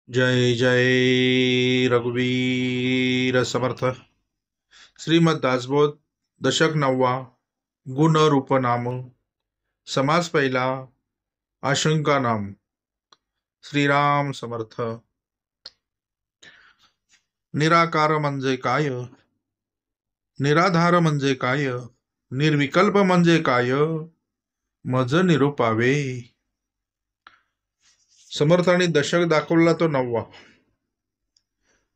जय जय रघुवीर समर्थ. श्रीमद दासबोध दशक 9. गुण रूप नाम. समास पहिला. आशंका नाम. श्रीराम समर्थ. निराकार म्हणजे काय? निराधार म्हणजे काय? निर्विकल्प म्हणजे काय? मज निरूपावे. समर्थाने दशक दाखवला तो 9.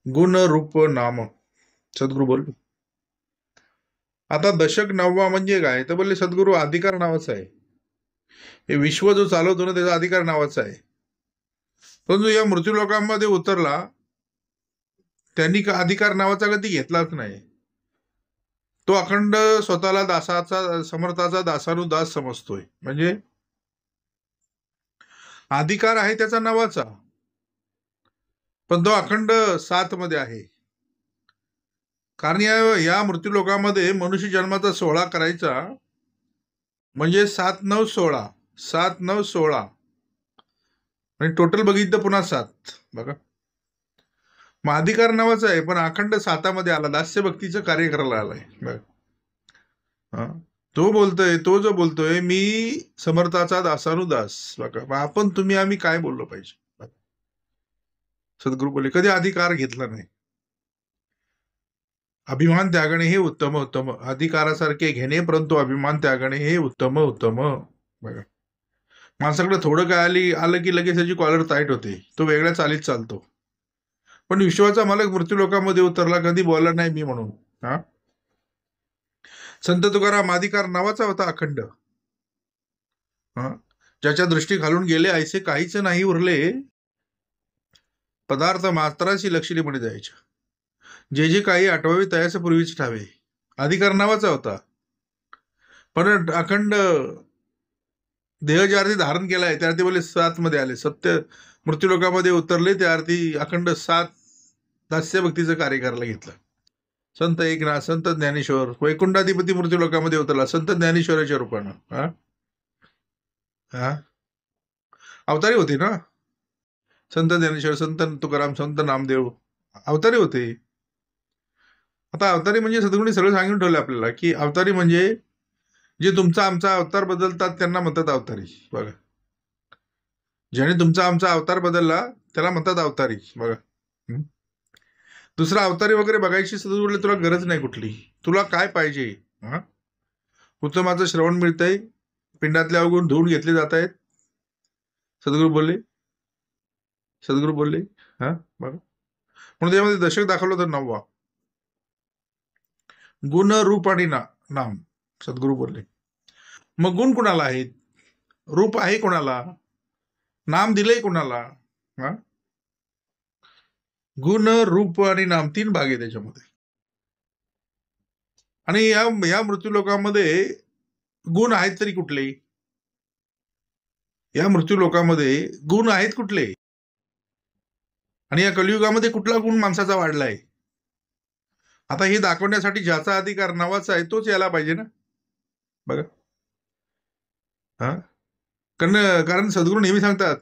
गुण रूप नाम. सद्गुरु बोल. आता दशक 9 म्हणजे काय तर बोलले सद्गुरु अधिकार नावाचा आहे. हे विश्व जो चालवतो ना त्याचा अधिकार नावाचा आहे. परंतु या मृत्यूलोकांमध्ये उतरला त्यांनी अधिकार नावाचा कधी घेतलाच नाही. तो अखंड स्वतःला दासाचा समर्थाचा दासानुदास समजतोय. म्हणजे अधिकार आहे त्याचा नावाचा, पण तो अखंड साथ मध्ये आहे. कारण या मृत्यूलोकामध्ये मनुष्य जन्माचा 16 करायचा म्हणजे 7 9 16 7 9 16 आणि टोटल बघितलं पुन्हा 7. बघा, मग अधिकार नावाचा आहे पण अखंड सातामध्ये आला, दास्य भक्तीचं कार्य करायला आलाय. बघा, तो बोलतोय, तो जो बोलतोय मी समर्थाचा दासानुदास. बघा, मग आपण तुम्ही आम्ही काय बोललो पाहिजे? सद्गुरु बोलले कधी अधिकार घेतला नाही. अभिमान त्यागणे हे उत्तम उत्तम. अधिकारासारखे घेणे परंतु अभिमान त्यागणे हे उत्तम उत्तम. बघा, माणसाकडे थोडं काय आलं की लगेच त्याची कॉलर टाईट होते, तो वेगळ्या चालीत चालतो. पण विश्वाचा मालक मृत्यूलोकामध्ये उतरला, कधी बोलला नाही मी म्हणून. हा, संत तुकाराम अधिकार नावाचा होता अखंड. ज्याच्या दृष्टी घालून गेले ऐसे काहीच नाही उरले, पदार्थ मात्राची लक्षली म्हणे जायच्या. जे जे काही आठवावे तयास पूर्वीच ठावे. अधिकार नावाचा होता पण अखंड देह ज्या अर्थी धारण केलाय त्या अर्थी बोले 7 मध्ये आले. सत्य मृत्यूलोकामध्ये उतरले त्या अर्थी अखंड 7 दास्य भक्तीचं कार्य करायला घेतलं. संत एकनाथ, संत ज्ञानेश्वर, वैकुंठाधिपती मृत्यूलोकामध्ये उतरला संत ज्ञानेश्वराच्या रूपानं. अवतारी होते ना संत ज्ञानेश्वर, संत तुकाराम, संत नामदेव अवतारी होते. आता अवतारी म्हणजे सद्गुरूंनी सगळं सांगून ठेवलं आपल्याला की अवतारी म्हणजे जे तुमचा आमचा अवतार बदलतात त्यांना म्हणतात अवतारी. बघा, ज्याने तुमचा आमचा अवतार बदलला त्याला म्हणतात अवतारी. बघा, दुसरा अवतारी वगैरे बघायची सद्गुरूला तुला गरज नाही कुठली. तुला काय पाहिजे? उत्तमाचं श्रवण मिळतंय, पिंडातले अवगुण धुवून घेतले जात आहेत. सद्गुरू बोलले, सद्गुरू बोलले. बघा, म्हणून त्यामध्ये दशक दाखवलं होतं 9. गुण रूप आणि नाम. सद्गुरू बोलले मग गुण कुणाला आहेत, रूप आहे कुणाला, नाम दिलंय कुणाला? गुण रूप आणि नाम 3 भाग आहे त्याच्यामध्ये. आणि या मृत्यूलोकामध्ये गुण आहेत तरी कुठले? या मृत्यूलोकामध्ये गुण आहेत कुठले? आणि या कलियुगामध्ये कुठला गुण माणसाचा वाढलाय? आता हे दाखवण्यासाठी ज्याचा अधिकार नावाचा आहे तोच यायला पाहिजे ना. बघा, कारण सद्गुरू नेहमी सांगतात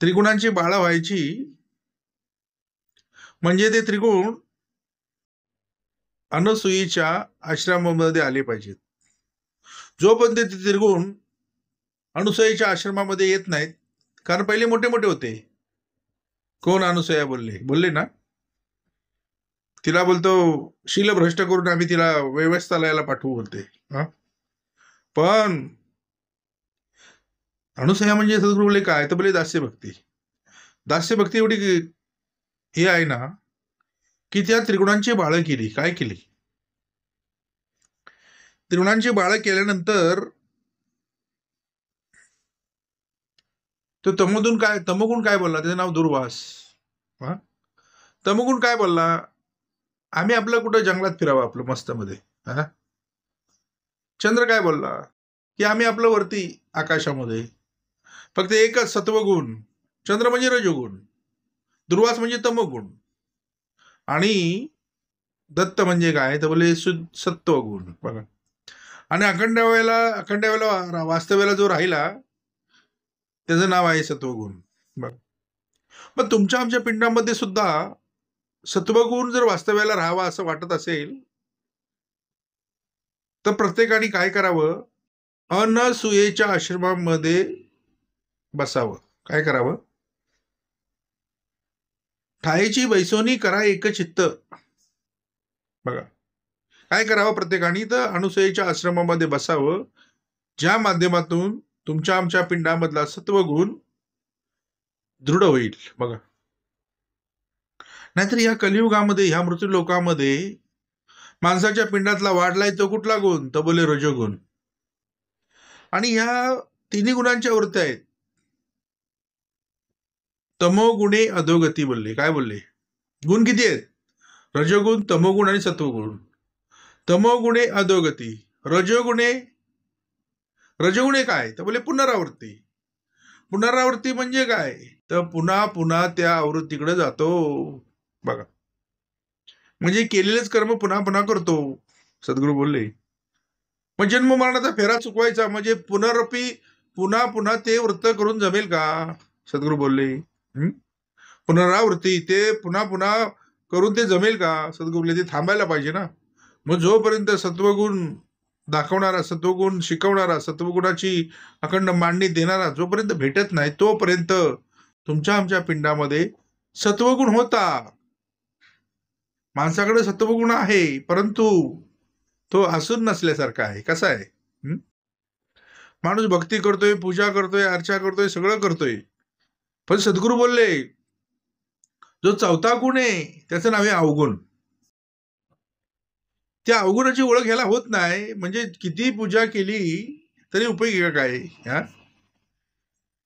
त्रिगुणांची बाळा व्हायची म्हणजे ते त्रिगुण अनसुयीच्या आश्रमामध्ये आले पाहिजेत. जोपर्यंत ते त्रिगुण अनुसयीच्या आश्रमामध्ये येत नाहीत, कारण पहिले मोठे मोठे होते. कोण? अनुसया बोलले ना, तिला बोलतो शीलभ्रष्ट करून आम्ही तिला व्यवस्थालयाला पाठवू बोलते. पण अनुसया म्हणजे सद्गुरू बोलले काय तर बोले दास्य भक्ती. दास्य भक्ती एवढी हे आहे ना की त्या त्रिगुणांची बाळं केली. काय केली? त्रिगुणांची बाळं केल्यानंतर तो तमोगुण काय बोलला? त्याचं नाव दुर्वास. तमोगुण काय बोलला? आम्ही आपलं कुठं जंगलात फिरावं आपलं मस्त मध्ये. चंद्र काय बोलला की आम्ही आपलं वरती आकाशामध्ये. फक्त एकच सत्वगुण. चंद्र म्हणजे रजोगुण, दुर्वास म्हणजे तमोगुण, आणि दत्त म्हणजे काय तर बोले सत्वगुण. बघा, आणि अखंड वेळेला वास्तव्याला जो राहिला त्याचं नाव आहे सत्वगुण. बघ, मग तुमच्या आमच्या पिंडामध्ये सुद्धा सत्वगुण जर वास्तव्याला राहावा असं वाटत असेल तर प्रत्येकाने काय करावं? अनसूयेच्या आश्रमामध्ये बसावं. काय करावं? ठायची बैसोनी करा एकचित्त. बघा, काय करावं प्रत्येकाने? तर अनुसूयेच्या आश्रमामध्ये बसावं, ज्या माध्यमातून तुमच्या आमच्या पिंडामधला सत्वगुण दृढ होईल. बघा, नाहीतर या कलियुगामध्ये, ह्या मृत्यू लोकामध्ये माणसाच्या पिंडातला वाढलाय तो कुठला गुण? तर बोले रजोगुण. आणि ह्या तिन्ही गुणांच्या वृत्त्या आहेत. तमोगुणे अधोगती बोलले. काय बोलले? गुण किती आहेत? रजोगुण, तमोगुण आणि सत्वगुण. तमोगुणे अधोगती. रजोगुणे काय? तर बोले पुनरावृत्ती. पुनरावृत्ती म्हणजे काय? तर पुन्हा पुन्हा त्या आवृत्तीकडे जातो. बघा, म्हणजे केलेलेच कर्म पुन्हा पुन्हा करतो. सद्गुरू बोलले मग जन्म मरणाचा फेरा चुकवायचा म्हणजे पुन्हा पुन्हा ते वृत्त करून जमेल का? सद्गुरू बोलले पुनरावृत्ती ते पुन्हा पुन्हा करून ते जमेल का? सद्गुरू बोलले ते थांबायला पाहिजे ना. मग जोपर्यंत सत्वगुण दाखवणारा, सत्वगुण शिकवणारा, सत्वगुणाची अखंड मांडणी देणारा जोपर्यंत भेटत नाही तोपर्यंत तुमच्या आमच्या पिंडामध्ये सत्वगुण होता. माणसाकडे सत्वगुण आहे, परंतु तो असून नसल्यासारखा आहे. कसा आहे? माणूस भक्ती करतोय, पूजा करतोय, अर्चा करतोय, सगळं करतोय, पण सद्गुरू बोलले जो चौथा गुण आहे त्याचं नाव आहे अवगुण. त्या अवगुणाची ओळख ह्याला होत नाही, म्हणजे किती पूजा केली तरी उपयोग आहे का? काय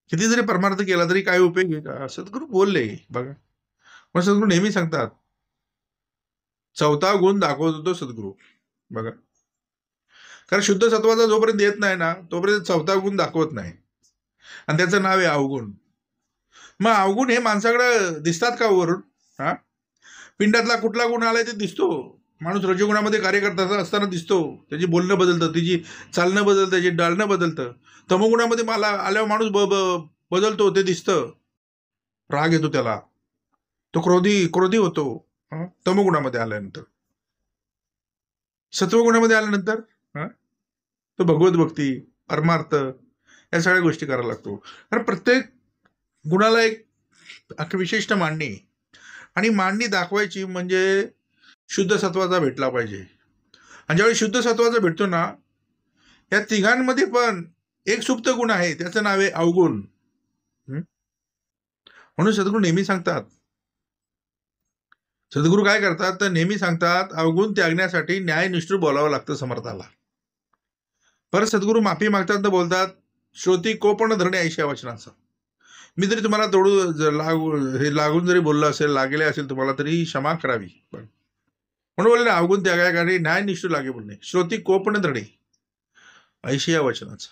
किती जरी परमार्थ केला तरी काय उपयोग आहे का? सद्गुरू बोलले. बघा, मग सद्गुरू नेहमी सांगतात चौथा गुण दाखवत होतो सद्गुरू. बघा, कारण शुद्ध सत्वाचा जोपर्यंत येत नाही ना तोपर्यंत चौथा गुण दाखवत नाही, आणि त्याचं नाव आहे अवगुण. मग अवगुण हे माणसाकडे दिसतात का वरून? पिंडातला कुठला गुण आलाय ते दिसतो. माणूस रजोगुणामध्ये कार्य करत असताना दिसतो, त्याची बोलणं बदलतं, तिची चालणं बदलतं, त्याची डालणं बदलतं. तमोगुणामध्ये मला आल्यावर माणूस बदलतो, ते दिसतं. राग येतो त्याला, तो क्रोधी होतो तमोगुणामध्ये आल्यानंतर. सत्वगुणामध्ये आल्यानंतर तो भगवत भक्ती, परमार्थ या सगळ्या गोष्टी करायला लागतो. कारण प्रत्येक गुणाला एक विशिष्ट मांडणी, आणि मांडणी दाखवायची म्हणजे शुद्ध सत्वाचा भेटला पाहिजे. आणि ज्यावेळी शुद्ध सत्वाचा भेटतो ना, या तिघांमध्ये पण एक सुप्त गुण आहे, त्याचं नाव आहे अवगुण. म्हणून सद्गुरू नेहमी सांगतात, सद्गुरू काय करतात तर नेहमी सांगतात अवगुण त्यागण्यासाठी न्यायनिष्ठुर बोलावं लागतं समर्थाला. परत सद्गुरू माफी मागतात तर बोलतात श्रोती कोपण धरणे ऐशा वचनाचं. मी जरी तुम्हाला लागून जरी बोललं असेल, लागले असेल तुम्हाला, तरी क्षमा करावी. म्हणून बोलले ना, अवगुण त्यागासाठी न्यायनिष्ठुर लागे बोलणे, श्रोती कोपण धरणे ऐशी या वचनाचं.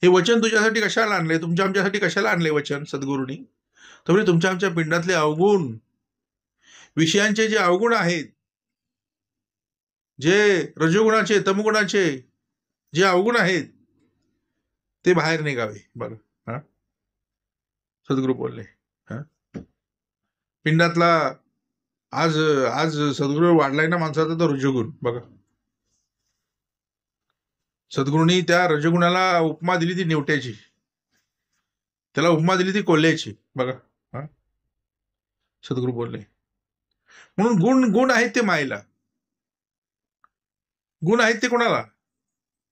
हे वचन तुझ्यासाठी कशाला आणले, तुमच्या आमच्यासाठी कशाला आणले वचन सद्गुरूंनी? तर तुमच्या आमच्या पिंडातले अवगुण, विषयांचे जे अवगुण आहेत, जे रजोगुणाचे, तमगुणाचे जे अवगुण आहेत ते बाहेर निघावे. बरं, सद्गुरू बोलले पिंडातला आज सद्गुरू वाढलाय ना माणसाचा तर रजोगुण. बघा, सद्गुरूंनी त्या रजोगुणाला उपमा दिली ती निवट्याची, त्याला उपमा दिली ती कोल्ह्याची. बघा, सद्गुरू बोलले म्हणून गुण आहेत ते मायेला. गुण आहेत ते कोणाला?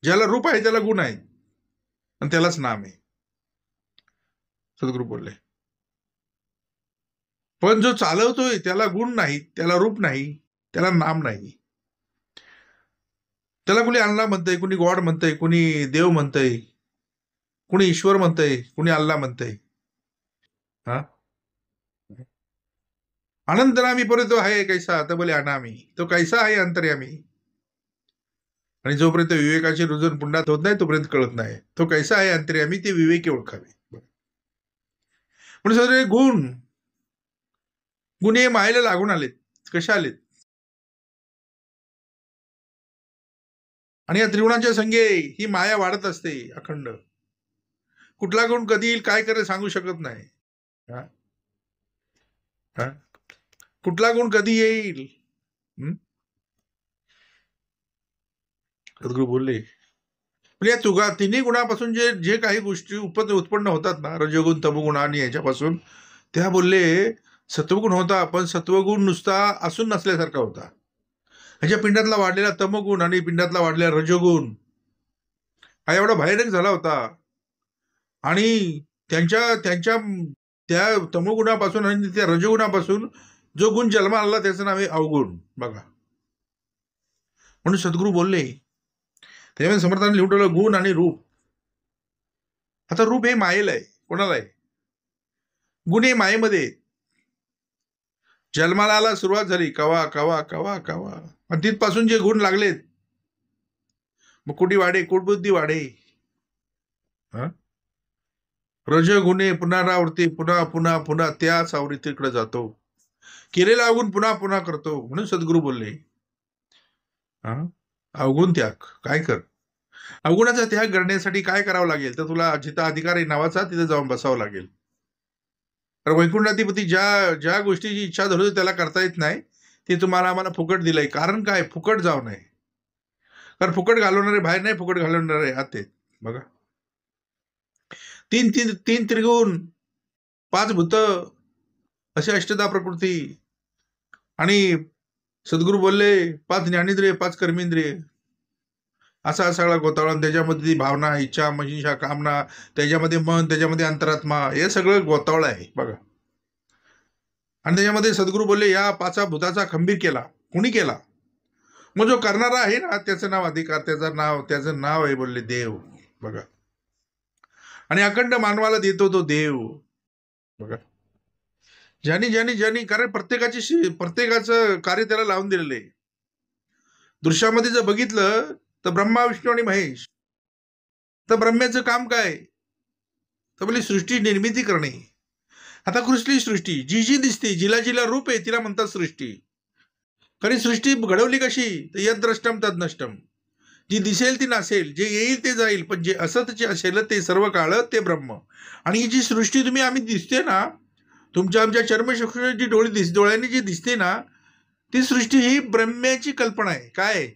ज्याला रूप आहे त्याला गुण आहेत, आणि त्यालाच नाम आहे. सद्गुरू बोलले पण जो चालवतोय त्याला गुण नाही, त्याला रूप नाही, त्याला नाम नाही. त्याला कुणी अल्ला म्हणतंय, कुणी गॉड म्हणतंय, कुणी देव म्हणतंय, कुणी ईश्वर म्हणतंय, कुणी अल्ला म्हणतंय. अनंतनामी परे तो आहे कैसा, तर बोले अनामी तो कैसा आहे अंतर्यामी. आणि जोपर्यंत विवेकाचे रुजन पुंडात होत नाही तोपर्यंत कळत नाही तो कैसा आहे अंतर्यामी, ते विवेकी ओळखावे. म्हणून सगळे गुण हे मायेला लागून आलेत. कशा आलेत? आणि या त्रिगुणांच्या संगे ही माया वाढत असते अखंड. कुठला गुण कधी येईल काय करेल सांगू शकत नाही. हा? कुठला गुण कधी येईल? सद्गुरू बोलले म्हणजे तुगा तिन्ही गुणापासून जे जे काही गोष्टी उत्पन्न होतात ना, रजोगुण, तमोगुण आणि याच्यापासून, त्या बोलले सत्वगुण होता, पण सत्वगुण नुसता असून नसल्यासारखा होता. ह्याच्या पिंडातला वाढलेला तमोगुण आणि पिंडातला वाढलेला रजोगुण हा एवढा भयानक झाला होता. आणि त्यांच्या त्यांच्या त्या तमोगुणापासून आणि त्या रजोगुणापासून जो गुण जन्माला आला त्याचं नाव आहे अवगुण. बघा, म्हणून सद्गुरू बोलले, त्याच्यामध्ये समर्थाने लिहून ठेवलं गुण आणि रूप. आता रूप हे मायेला आहे. कोणाला आहे? गुण हे मायेमध्ये. जन्माला आला, सुरुवात झाली कवा कवा कवा कवा, आणि तिथपासून जे गुण लागलेत, मग कुठे वाढे, कुटबुद्धी वाढे, रजगुणे पुनरावृत्ती, पुन्हा पुन्हा पुन्हा त्याच आवृत्तीकडे जातो, केलेला अवगुण पुन्हा पुन्हा करतो. म्हणून सद्गुरू बोलले अवगुण त्याग. काय कर? अवगुणाचा त्याग करण्यासाठी काय करावं लागेल? तर तुला जिथं अधिकार आहे नावाचा तिथे जाऊन बसावं लागेल. तर वैकुंठाधिपती ज्या ज्या गोष्टीची इच्छा धरली त्याला करता येत नाही, ते तुम्हाला आम्हाला फुकट दिलंय. कारण काय? फुकट जाऊ नये. कारण फुकट घालवणारे बाहेर नाही, फुकट घालवणारे आत आहेत. बघा, तीन तीन तीन त्रिगुण, 5 भूत, असे अष्टदा प्रकृती, आणि सद्गुरू बोलले 5 ज्ञानेंद्रिय, 5 कर्मेंद्रिय, असा सगळा गोतावळा. त्याच्यामध्ये ती भावना, इच्छा, मनीषा, कामना, त्याच्यामध्ये मन, त्याच्यामध्ये अंतरात्मा, हे सगळं गोतावळा आहे. बघा, आणि त्याच्यामध्ये सद्गुरू बोलले या 5 भूताचा खंबीर केला. कोणी केला? मग जो करणारा आहे ना, त्याचं नाव अधिकार, त्याचं नाव आहे बोलले देव. बघा, आणि अखंड मानवाला देतो तो देव. बघा, ज्यांनी कारण प्रत्येकाचं कार्य त्याला लावून दिलेलं आहे. दृश्यामध्ये जर बघितलं तर ब्रह्मा, विष्णू आणि महेश, तर ब्रह्म्याचं काम काय? तर बोलली सृष्टी निर्मिती करणे. आता कुठली सृष्टी? जी जी दिसते, जिला जिला रूप आहे, तिला म्हणतात सृष्टी. खरी सृष्टी घडवली कशी? तर यद्द्रष्टम तद्नष्टम. जी दिसेल ती नसेल, जे येईल ते जाईल, पण जे असतचे असेल ते सर्व काळ ते ब्रह्म. आणि ही जी सृष्टी आम्ही दिसते ना, तुमच्या आमच्या चर्मचक्षुची डोळ्यांनी जी दिसते ना, ती सृष्टी ही ब्रह्म्याची कल्पना आहे. काय?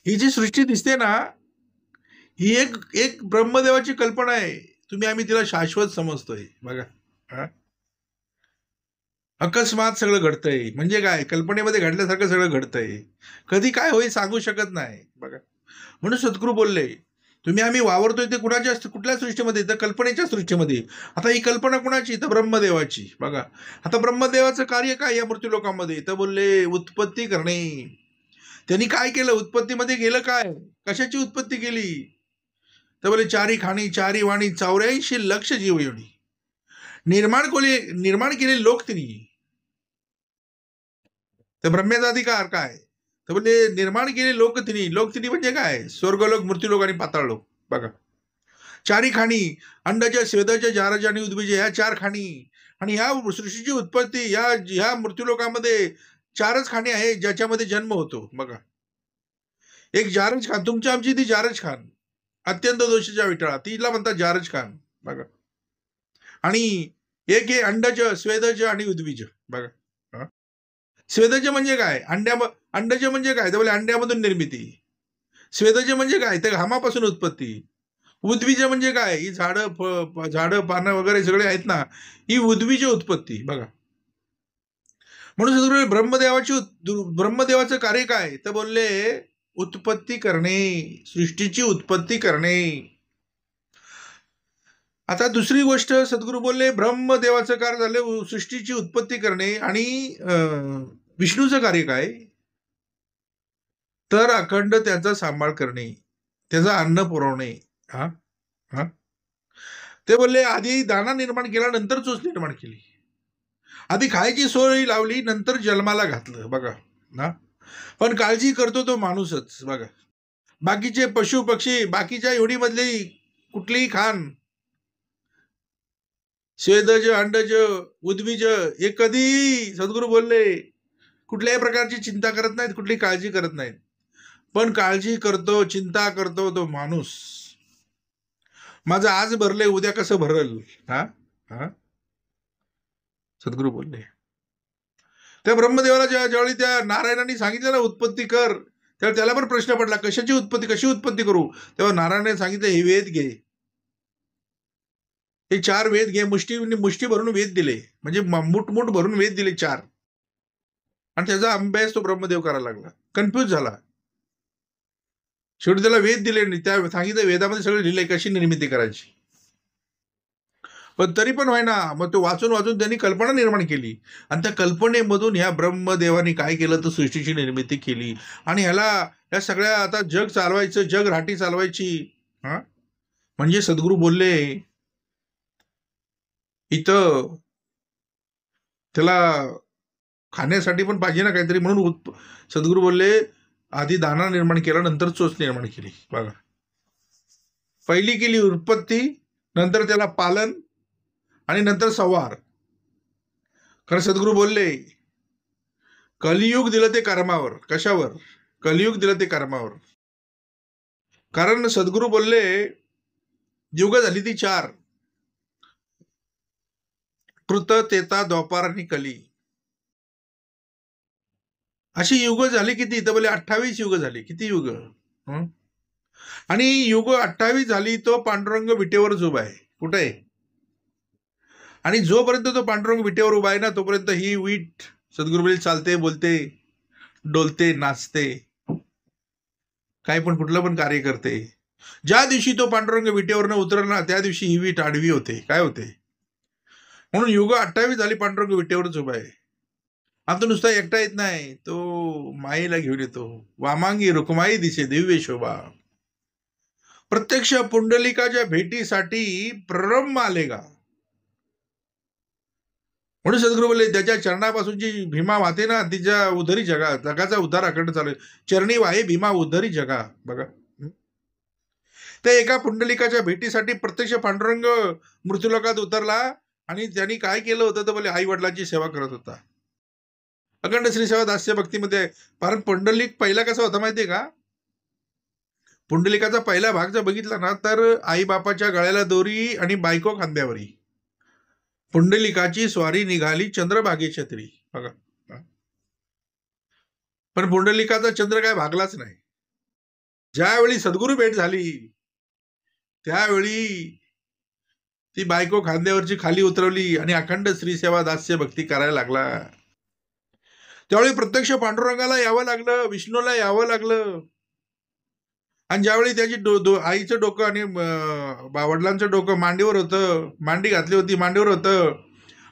ही जी सृष्टी दिसते ना, ही एक ब्रह्मदेवाची कल्पना आहे. आम्ही तिला शाश्वत समजतोय. बघा, अकस्मात सगळं घडतंय. म्हणजे काय? कल्पनेमध्ये घडल्यासारखं सगळं घडतंय. कधी काय होईल सांगू शकत नाही. बघा, म्हणून सद्गुरू बोलले आम्ही वावरतोय ते कुठल्या सृष्टीमध्ये? तर कल्पनेच्या सृष्टीमध्ये. आता ही कल्पना कुणाची? तर ब्रह्मदेवाची. बघा, आता ब्रह्मदेवाचं कार्य काय या मृत्यू लोकांमध्ये? तर बोलले उत्पत्ती करणे. त्यांनी काय केलं? उत्पत्तीमध्ये गेलं काय? कशाची उत्पत्ती केली? तर बोले 4 खाणी, 4 वाणी, 84 लक्ष जीव एवढी निर्माण केले लोक तिने. तर ब्रह्म्याचा अधिकार काय? तर बोलले निर्माण केले लोक तिने म्हणजे काय? स्वर्गलोक, मृत्यूलोक आणि पाताळलोक. बघा, 4 खाणी, अंडाच्या, स्वेदाच्या, जाराच्या आणि उद्भिजा, ह्या 4 खाणी. आणि ह्या सृष्टीची उत्पत्ती ह्या मृत्यूलोकामध्ये 4च खाणी आहे ज्याच्यामध्ये जन्म होतो. बघा, एक जारज खान, तुमच्या आमची ती जारज खान, अत्यंत दोषाच्या विटाळा, तिला म्हणतात जारज खान. बघा, आणि एक हे अंडज, स्वेदज आणि उद्भिज. बघा, स्वेदज म्हणजे काय? अंडज म्हणजे काय? तर बोले अंड्यामधून निर्मिती. स्वेदज म्हणजे काय? तर घामापासून उत्पत्ती. उद्भिज म्हणजे काय? ही झाडं पानं वगैरे सगळे आहेत ना, ही उद्भिज उत्पत्ती. बघा, म्हणून ब्रह्मदेवाचं कार्य काय? तर बोलले उत्पत्ती करणे, सृष्टीची उत्पत्ती करणे. आता दुसरी गोष्ट सद्गुरू बोलले ब्रह्मदेवाचं कार्य झालं सृष्टीची उत्पत्ती करणे. आणि विष्णूचं कार्य काय? तर अखंड त्याचा सांभाळ करणे, त्याचा अन्न पुरवणे. ते बोलले आधी दाना निर्माण केला, नंतर चोच निर्माण केली. आधी खायची सोय लावली, नंतर जन्माला घातलं. बघा ना, पण काळजी करतो तो माणूसच. बघा, बाकीचे पशु पक्षी, बाकीच्या एवढीमधली कुठलीही खान, स्वेदज, अंडज, उद्भिज, हे कधी सद्गुरू बोलले कुठल्याही प्रकारची चिंता करत नाहीत, कुठली काळजी करत नाहीत. पण काळजी करतो, चिंता करतो तो माणूस. माझं आज भरले, उद्या कसं भरल? सद्गुरू बोलले. त्या ब्रह्मदेवाला ज्यावेळी त्या नारायणांनी सांगितलं ना उत्पत्ती कर, तेव्हा त्याला पण प्रश्न पडला कशाची उत्पत्ती, कशी उत्पत्ती करू. तेव्हा नारायणाने सांगितलं हे वेद घे, हे 4 वेद घे. मुष्टी भरून वेद दिले, म्हणजे मुठ भरून वेद दिले 4. आणि त्याचा अभ्यास तो ब्रह्मदेव करायला लागला. कन्फ्यूज झाला. शेवटी त्याला वेद दिले, त्या सांगितलं वेदामध्ये सगळं लिहिलंय कशी निर्मिती करायची. पण तरी पण व्हायना. मग तो वाचून वाचून त्यांनी कल्पना निर्माण केली, आणि त्या कल्पनेमधून ह्या ब्रह्मदेवानी काय केलं तर सृष्टीची निर्मिती केली. आणि ह्या सगळ्या आता जग चालवायचं, जग राठी चालवायची. म्हणजे सद्गुरू बोलले इथं त्याला खाण्यासाठी पण पाहिजे ना काहीतरी, म्हणून सद्गुरू बोलले आधी दाना निर्माण केला, नंतर चोच निर्माण केली. बघा, पहिली केली उत्पत्ती, नंतर त्याला पालन, आणि नंतर संहार. कारण सद्गुरू बोलले कलियुग दिलं ते कर्मावर. कशावर? कलियुग दिलं ते कर्मावर. कारण सद्गुरू बोलले युग झाली ती 4, कृत, तेता, द्वापार आणि कली. अशी युग झाली किती? तर बोले 28 युग झाली. किती युग? आणि युग 28 झाली तो पांडुरंग विटेवरच उभा आहे. कुठे आहे? आणि जोपर्यंत तो पांडुरंग विटेवर उभा आहे ना, तोपर्यंत ही वीट सद्गुरू बोलले चालते, बोलते, डोलते, नाचते, काय पण कुठलं पण कार्य करते. ज्या दिवशी तो पांडुरंग विटेवरनं उतरला त्या दिवशी ही वीट आडवी होते. काय होते? म्हणून युग 28 झाली पांडुरंग विटेवरच उभा आहे. आता नुसता एकटा येत नाही, तो माईला घेऊन येतो. वामांगी रुक्माई दिसे दिव्य शोभा. प्रत्यक्ष पुंडलिकाच्या भेटीसाठी प्ररंभ आलेगा. म्हणून सद्गुरू बोलले त्याच्या चरणापासून जी भीमा वाहते ना, तिच्या उधरी जगा, जगाचा उद्धार अखंड चालू आहे. चरणी वाहे भीमा उधरी जगा. बघा, त्या एका पुंडलिकाच्या भेटीसाठी प्रत्यक्ष पांडुरंग मृत्यूलोकात उतरला, आणि त्यांनी काय केलं होतं तर बोले आई वडिलांची सेवा करत होता. अखंड श्री सेवा दास्य भक्तीमध्ये. कारण पुंडलिक पहिला कसा होता माहितीये का? पुंडलिकाचा पहिला भाग जर बघितला ना, तर आई बापाच्या गळ्याला दोरी आणि बायको खांद्यावरी. पुंडलिकाची स्वारी निघाली चंद्रभागे छत्री. बघा, पण पुंडलिकाचा चंद्र काय भागलाच नाही. ज्यावेळी सद्गुरू भेट झाली त्यावेळी ती बायको खांद्यावरची खाली उतरवली आणि अखंड श्री सेवा दास्य भक्ती करायला लागला. त्यावेळी प्रत्यक्ष पांडुरंगाला यावं लागलं, विष्णूला यावं लागलं. आणि ज्यावेळी त्याची आईचं डोकं आणि वडिलांचं डोकं मांडीवर होतं, मांडी घातली होती, मांडीवर होतं,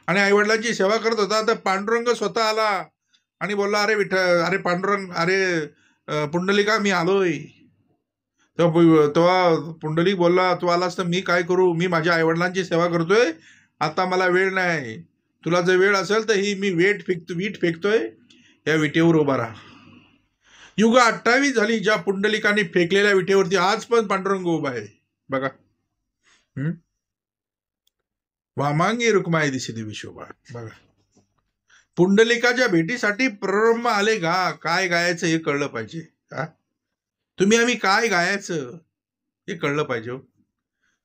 आणि आई वडिलांची सेवा करत होता, तर पांडुरंग स्वतः आला आणि बोलला अरे अरे पांडुरंग, अरे पुंडलिका मी आलोय. तेव्हा पुंडलिक बोलला तू आलास तर मी काय करू? मी माझ्या आईवडिलांची सेवा करतोय, आता मला वेळ नाही. तुला जर वेळ असेल तर ही मी वीट फेकतोय, या विटेवर उभा राहा. युग 28 झाली ज्या पुंडलिकाने फेकलेल्या विटेवरती आज पण पांडुरंग उभा आहे. बघा, वामांगी रुक्माई दिसे दिव्य शोभा. बघा, पुंडलिकाच्या भेटीसाठी प्ररंभ आले गा. काय गायचं हे कळलं पाहिजे. तुम्ही आम्ही काय गायचं हे कळलं पाहिजे.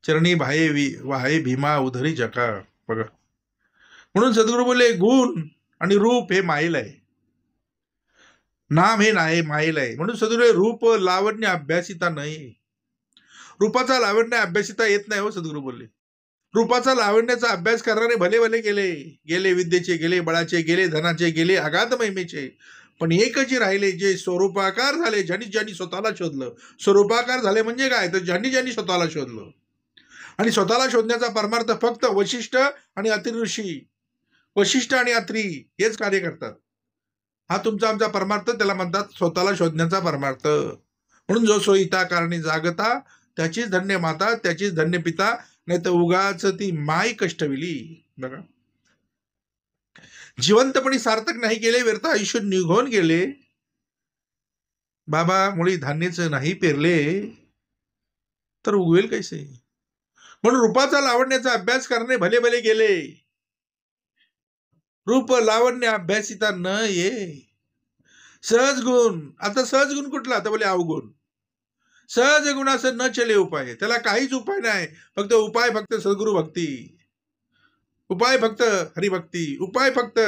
चरणी वाहे भीमा उधरी जका. बघा, म्हणून सद्गुरू बोलले गुण आणि रूप हे माईल आहे, नाम हे नाही माईल आहे. म्हणून सद्गुरू रूप लावण्य अभ्यासिता नाही. रूपाचा लावण्य अभ्यासिता येत नाही हो. सद्गुरू बोलले रूपाचा लावण्याचा अभ्यास करणारे भले भले गेले विद्येचे, गेले बळाचे, गेले धनाचे, गेले अगाध महिमेचे, पण एकच राहिले जे स्वरूपाकार झाले. ज्यांनी स्वतःला शोधलं. स्वरूपाकार झाले म्हणजे काय? तर ज्यांनी स्वतःला शोधलं. आणि स्वतःला शोधण्याचा परमार्थ फक्त वशिष्ठ आणि अत्री ऋषी, वशिष्ठ आणि अत्री हेच कार्य करतात. हा तुमचा आमचा परमार्थ, त्याला म्हणतात स्वतःला शोधण्याचा परमार्थ. म्हणून जो सोयीता कारणी जागता, त्याचीच धन्य माता, त्याचीच धन्य पिता, नाही तर उगाच ती माय कष्टविली. बघा, जिवंतपणी सार्थक नाही केले, व्यर्थ आयुष्य निघून गेले. बाबा मुळी धान्यच नाही पेरले तर उगवेल कैसे? म्हणून रूपाचा लावण्याचा अभ्यास करणे भले भले गेले. रूप लावण्य अभ्यासिता न ये. सहज गुण. आता सहज गुण कुठला? तर बोले अवगुण. सहज गुण असं न चले उपाय. त्याला काहीच उपाय नाही, फक्त सद्गुरु भक्ती. उपाय फक्त हरिभक्ती, उपाय फक्त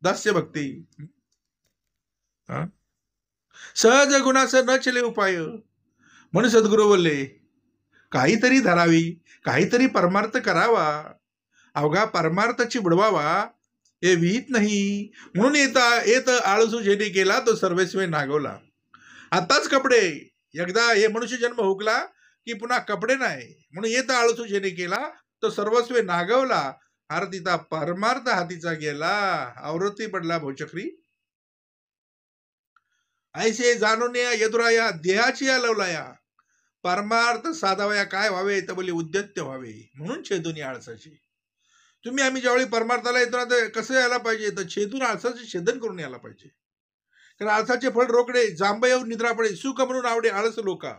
दास्य भक्ती. सहज गुणास न चले उपाय. म्हणून सद्गुरू बोलले काहीतरी धरावी, काहीतरी परमार्थ करावा, अवघा परमार्थाची बुडवावा हे विहित नाही. म्हणून येत आळसू जेने केला तो सर्वस्वी नागवला. आताच कपडे, एकदा हे मनुष्य जन्म हुकला की पुन्हा कपडे नाही. म्हणून येत आळसू जेने केला तो सर्वस्वी नागवला. आरतीचा परमार्थ हातीचा गेला, आवृत्ती पडला भोचक्री. ऐसे जाणून या यदुराया देहाची या लवलाया. परमार्थ साधावया काय व्हावे तर बोली उद्यत्य व्हावे. म्हणून छेदून आळसाची. तुम्ही आम्ही ज्यावेळी परमार्थाला येतो ना तर कसं यायला पाहिजे तर छेदून आळसाचे छेदन करून यायला पाहिजे. कारण आळसाचे फळ रोकडे, जांब येऊन निद्रा पडे, सुख म्हणून आवडे आळस लोका.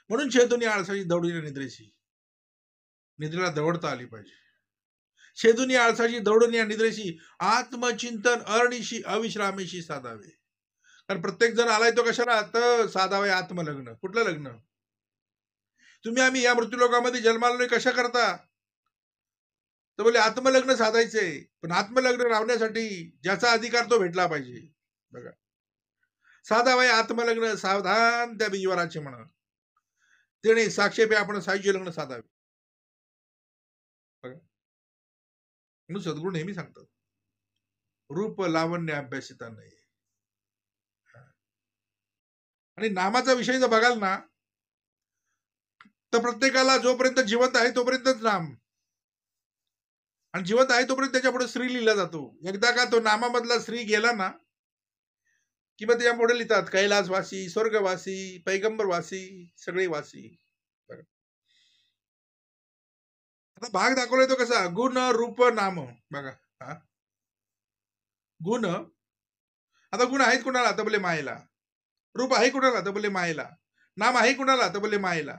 म्हणून छेदून आळसाची दौडून निद्रेशी. निद्रेला दौडता आली पाहिजे. छेदून आळसाची दौडून या निद्रेशी आत्मचिंतन अरणीशी अविश्रामीशी साधावे. कारण प्रत्येक जण आलाय तो कशाला तर साधावे आत्मलग्न. कुठलं लग्न? तुम्ही आम्ही या मृत्यूलोकामध्ये जन्माला कशा करता तर बोले आत्मलग्न साधायचे. पण आत्मलग्न राहण्यासाठी ज्याचा अधिकार तो भेटला पाहिजे. बघा, साधावे आत्मलग्न सावधान त्या बिजवराचे म्हण. तेणे साक्षेपे आपण साईचे लग्न साधावे. बघा, म्हणून सद्गुरू नेहमी सांगतात रूप लावण्य अभ्यासिता नाही. आणि नामाचा विषय जर बघाल ना तर प्रत्येकाला जोपर्यंत जिवंत आहे तोपर्यंतच नाम, आणि जिवंत आहे तोपर्यंत त्याच्या पुढे श्री लिहिला जातो. एकदा का तो नामामधला श्री गेला ना किंवा त्याच्या पुढे लिहितात कैलासवासी, स्वर्गवासी, पैगंबरवासी, सगळे वासी. आता भाग दाखवलाय तो कसा गुण रूप नाम. बघा, गुण, आता गुण आहेत कुणाला तर बोले मायेला, रूप आहे कुणाला तर बोले मायेला, नाम आहे कुणाला तर बोले मायेला.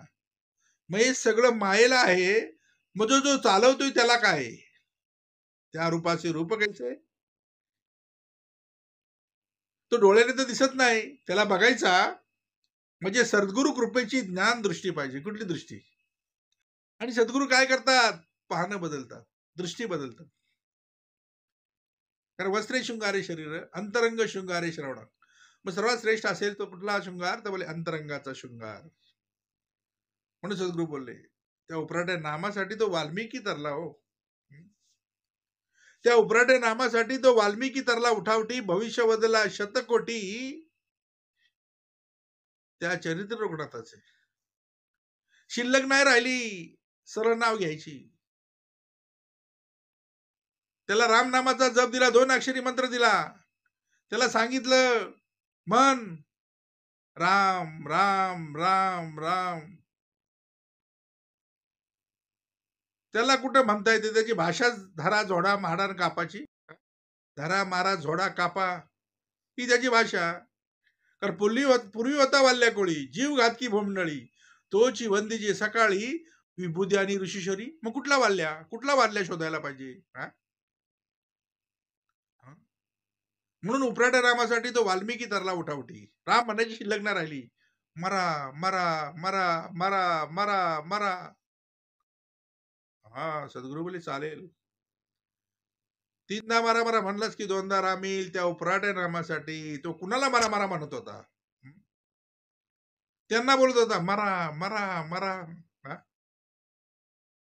मग हे सगळं मायेला आहे. मग जो चालवतोय त्याला काय? त्या रूपाचे रूप कैसे? तो डोळ्याने तर दिसत नाही, त्याला बघायचा म्हणजे सद्गुरु कृपेची ज्ञान दृष्टी पाहिजे. कुठली दृष्टी? आणि सद्गुरु काय करतात? पाहणं बदलतात, दृष्टी बदलतात. कारण वस्त्रे शृंगारे शरीर, अंतरंग शृंगारे श्रवण. मग सर्वात श्रेष्ठ असेल तो कुठला शृंगार तर बोले अंतरंगाचा शृंगार. म्हणून सद्गुरु बोलले त्या उपराट्या नामासाठी तो वाल्मिकी तरला. हो, त्या उपराट्या नामासाठी तो वाल्मिकी तरला. उठावटी भविष्य बदला शतकोटी त्या चरित्र रुग्णाताचे. शिल्लक नाही राहिली सरळ नाव घ्यायची. त्याला राम नामाचा जप दिला, 2 अक्षरी मंत्र दिला. त्याला सांगितलं मन राम राम राम राम. त्याला कुठं म्हणता येते? त्याची भाषा धरा झोडा माडा कापाची. धरा मारा झोडा कापा ही त्याची भाषा. कारण पूर्वी होता वाल्ल्या कोळी जीव घातकी भोमनळी, तोची वंदीची सकाळी विभूती आणि ऋषीश्वरी. मग कुठला वाल्ल्या शोधायला पाहिजे? म्हणून उपराट्या रामासाठी तो वाल्मिकी तरला. उठावटी राम म्हणायची शिल्लक नाही राहिली. मरा मरा मरा मरा मरा मरा. सद्गुरु बोले चालेल. 3दा मारा मारा म्हणलास की 2दा राम येईल. त्या उपराट्या रामासाठी तो कुणाला मारा मारा म्हणत होता? त्यांना बोलत होता मरा मरा मरा.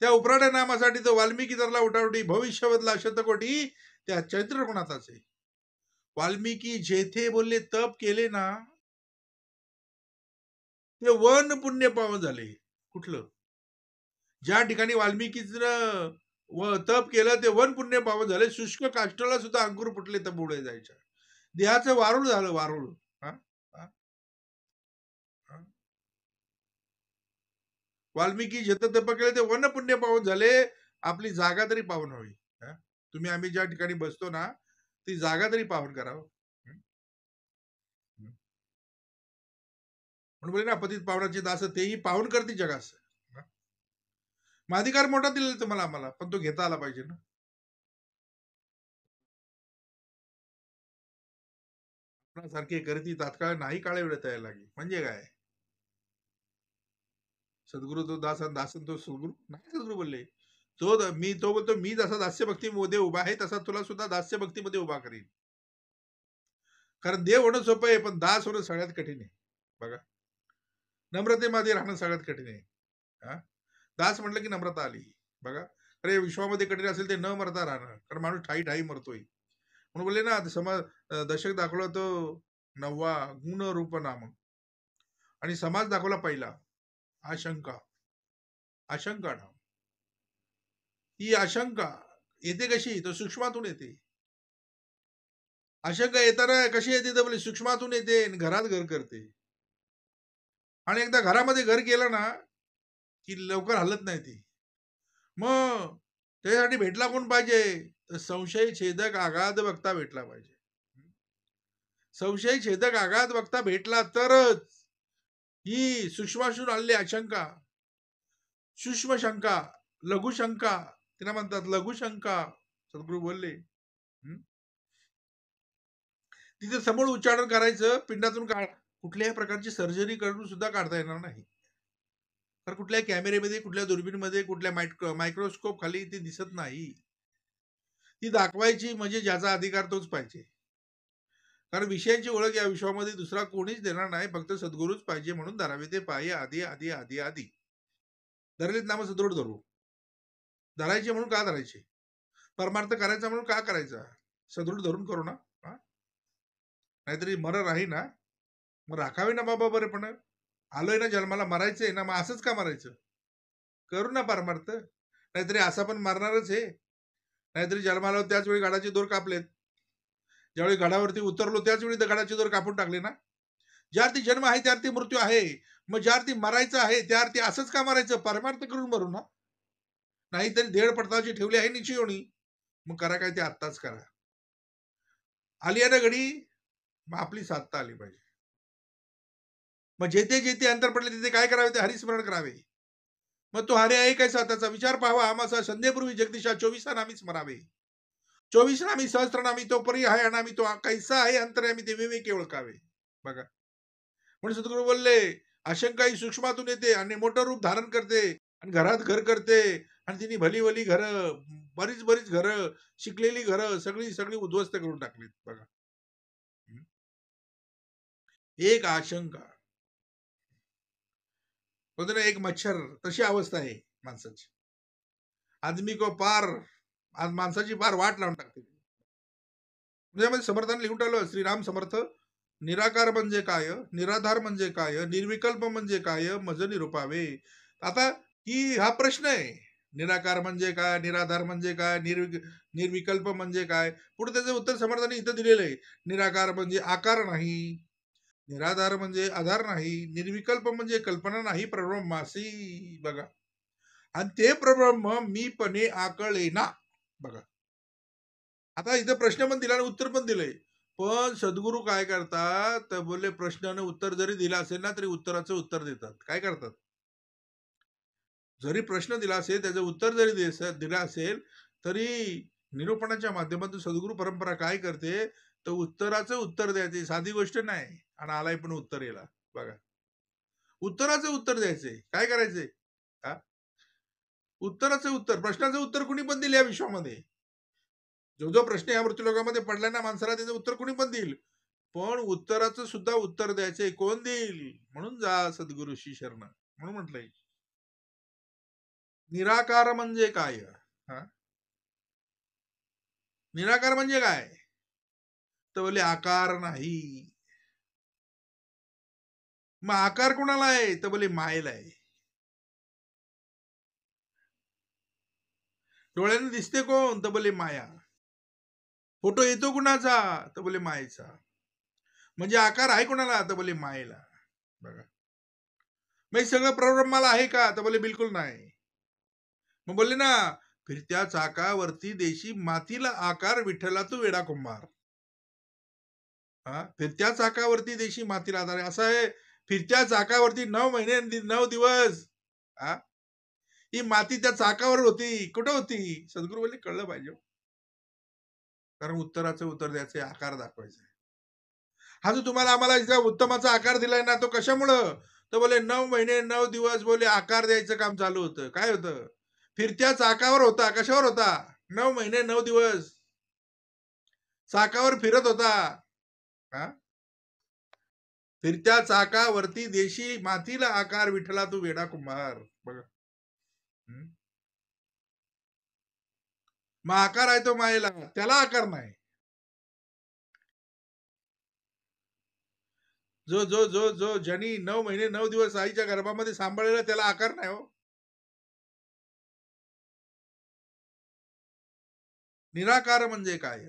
त्या उपराट्या नामासाठी तो वाल्मिकी तरला. उठावटी भविष्यवदला शतकोटी त्या चैत्र गुणाचाचे. वाल्मिकी जेथे बोलले तप केले ना ते वन पुण्य पावन झाले. कुठलं? ज्या ठिकाणी वाल्मिकीचं तप केलं ते वन पुण्य पावन झाले. शुष्क काष्टला सुद्धा अंकुर फुटले तप उडे जायच्या. देहाचं वारुळ झालं, वारुळ. वाल्मिकी जेथे तप केले ते वन पुण्य पावन झाले. आपली जागा तरी पावन व्हावी. तुम्ही आम्ही ज्या ठिकाणी बसतो ना ती जागा तरी पावन करावं. म्हणून बोले ना पतित पावनाची दास तेही पावन करते जगास. मग अधिकार मोठा दिलेला तुम्हाला आम्हाला, पण तो घेता आला पाहिजे ना. सारखे करती तात्काळ नाही काळे वेळ यायला लागे. म्हणजे काय? सद्गुरु तो दासन, दासन तो सद्गुरु नाही. सद्गुरु बोलले तो बोलतो मी जसा दास्यभक्तीमध्ये उभा आहे तसा तुला सुद्धा दास्यभक्तीमध्ये उभा करीन. कारण देव होणं सोपं आहे, पण दास होणं सगळ्यात कठीण आहे. बघा, नम्रतेमध्ये राहणं सगळ्यात कठीण आहे. हा, दास म्हटलं की नम्रता आली. बघा, अरे विश्वामध्ये कठीण असेल ते न मरता राहणं, कारण माणूस ठाई ठाई मरतोय. म्हणून बोलले ना, समाज दशक दाखवला तो 9वा गुण रूप नाम, आणि समाज दाखवला पहिला आशंका. आशंका नाम, ही आशंका येते कशी, तर सूक्ष्मातून येते. आशंका येताना कशी येते तर बोले सूक्ष्मातून येते आणि घरात घर करते. आणि एकदा घरामध्ये घर केलं ना की लवकर हलत नाही ती. मग त्यासाठी भेटला कोण पाहिजे, तर संशय छेदक आघात वक्ता भेटला पाहिजे. संशय छेदक आघात वक्ता भेटला तरच ही सूक्ष्माशून आलेली आशंका, सूक्ष्म शंका, लघुशंका तिला म्हणतात, लघुशंका सद्गुरू बोलले. तिथे समोर उच्चारण करायचं, पिंडातून कुठल्याही प्रकारची सर्जरी करून सुद्धा काढता येणार नाही. तर कुठल्याही कॅमेरेमध्ये, कुठल्या दुर्बीणमध्ये, कुठल्या मायक्रोस्कोप खाली ती दिसत नाही. ती दाखवायची म्हणजे ज्याचा अधिकार तोच पाहिजे. कारण विषयांची ओळख या विश्वामध्ये दुसरा कोणीच देणार नाही, फक्त सद्गुरूच पाहिजे. म्हणून धरावे ते पायी आधी आधी आधी आधी. धरलेत नाम सदृढ धरू. धरायचे म्हणून का धरायचे, परमार्थ करायचा म्हणून का करायचा, सदृढ धरून करू ना. नाहीतरी मर राही ना, मग राखावे ना बाबा बरे. पण आलोय ना जन्माला, मरायचंय ना, मग असंच का मरायचं, करू ना परमार्थ. नाहीतरी असा पण मरणारच आहे. नाहीतरी जन्माला त्याच वेळी गाडाचे दोर कापलेत, ज्यावेळी गडावरती उतरलो त्याच वेळी गडाचे दोर कापून टाकले ना. ज्या अर्थी जन्म आहे त्या अर्थी मृत्यू आहे. मग ज्या अर्थी मरायचं आहे त्या अर्थी असंच का मरायचं, परमार्थ करून मरू ना. नाहीतरी धेड पडताची ठेवली आहे निश्चयोनी, मग करा काय ते आत्ताच करा. आली आहे ना घडी, मग आपली साधता आली पाहिजे. मग जेथे जेथे अंतर पडले तिथे काय करावे, ते हरिस्मरण करावे. मग तो हरी आहे काय त्याचा विचार पाहावा. आम्हाला संध्येपूर्वी जगदीशा 24 नामी स्मरावे. 24 नामी सहस्त्रनामी तो परी आहे अनामी, तो कैसा आहे अंतर्यामी ते विवेके ओळखावे. बघा, म्हणून सद्गुरू बोलले, आशंका ही सूक्ष्मातून येते आणि मोठं रूप धारण करते आणि घरात घर करते. आणि तिने भली भली घरं, बरीच बरीच घरं, शिकलेली घरं सगळी सगळी उद्ध्वस्त करून टाकलीत. बघा, एक आशंका होते ना, एक मच्छर, तशी अवस्था आहे माणसाची. आदमी को पार, आज माणसाची पार वाट लावून टाकते. त्यामध्ये समर्थाने लिहून टाकलं श्रीराम समर्थ, निराकार म्हणजे काय, निराधार म्हणजे काय, निर्विकल्प म्हणजे काय, मज निरूपावे. आता ही हा प्रश्न आहे, निराकार म्हणजे काय, निराधार म्हणजे काय, निर्विकल्प म्हणजे काय. पुढे त्याचं उत्तर समर्थाने इथं दिलेलं आहे. निराकार म्हणजे आकार नाही, निराधार म्हणजे आधार नाही, निर्विकल्प म्हणजे कल्पना नाही, प्रब्रह्मासी. बघा, आणि ते प्रब्रह्म मी पणे आकळेना. बघा, आता इथं प्रश्न पण दिला आणि उत्तर पण दिलंय. पण सद्गुरू काय करतात, तर बोलले प्रश्नानं उत्तर जरी दिला असेल ना तरी उत्तराचं उत्तर देतात. काय करतात, जरी प्रश्न दिला असेल त्याचं उत्तर जरी दिलं असेल तरी निरूपणाच्या माध्यमातून सद्गुरू परंपरा काय करते, तर उत्तराचं उत्तर द्यायचे. साधी गोष्ट नाही, आणि आलाय पण उत्तर याला. बघा, उत्तराचं उत्तर द्यायचंय. काय करायचंय, उत्तराचं उत्तर, प्रश्नाचं उत्तर कुणी पण दिले या विश्वामध्ये. जो जो प्रश्न या मृत्यूलोकामध्ये पडलाय ना माणसाला, त्याचं उत्तर कुणी पण देईल, पण उत्तराचं सुद्धा उत्तर द्यायचंय. कोण देईल, म्हणून जा सद्गुरूशी शरण. म्हणून म्हटलंय निराकार म्हणजे काय. निराकार म्हणजे काय, तर बोले आकार नाही. मग आकार कोणाला आहे, तर बोले मायेला आहे. डोळ्याने दिसते कोण, तर बोले माया. फोटो येतो कुणाचा, तर बोले मायेचा. म्हणजे आकार आहे कोणाला, तर बोले मायेला. बघा, मग सगळं प्रब्रह्माला आहे का, तर बोले बिलकुल नाही. मग बोलले ना, फिरत्या चाकावरती देशी मातीला आकार, विठ्ठला तू वेडा कुंभार. फिरत्या चाकावरती देशी मातीला आधार आहे. असं आहे, फिरत्या चाकावरती 9 महिने 9 दिवस ही माती त्या चाकावर होती. कुठं होती, सद्गुरू बोलले कळलं पाहिजे. कारण उत्तराचं उत्तर द्यायचं, आकार दाखवायचा. हा जो तुम्हाला आम्हाला उत्तमाचा आकार दिलाय ना, तो कशामुळं, तर बोले 9 महिने 9 दिवस बोले आकार द्यायचं काम चालू होतं. काय होतं, फिरत्या चाकावर होता. कशावर होता? 9 महिने 9 दिवस चाकावर फिरत होता. हा? फिरत्या चाकावरती देशी मातीला आकार, विठ्ठला तू वेडा कुंभार. बघा. मग आकार आहे तो मायेला, त्याला आकार नाही. जो जो जो जो ज्यांनी 9 महिने 9 दिवस आईच्या गर्भामध्ये सांभाळलेला त्याला आकार नाही हो. निराकार म्हणजे काय?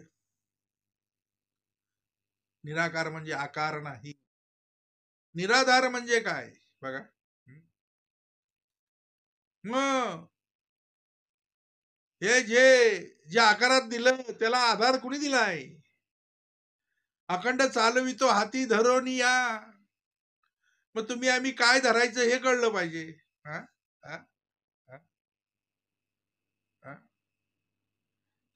निराकार म्हणजे आकार नाही. निराधार म्हणजे काय? बघा. मग हे जे जे आकारात दिलं त्याला आधार कुणी दिलाय? अखंड चालवितो हाती धरून या. मग तुम्ही आम्ही काय धरायचं हे कळलं पाहिजे. हा? हा? हा? हा?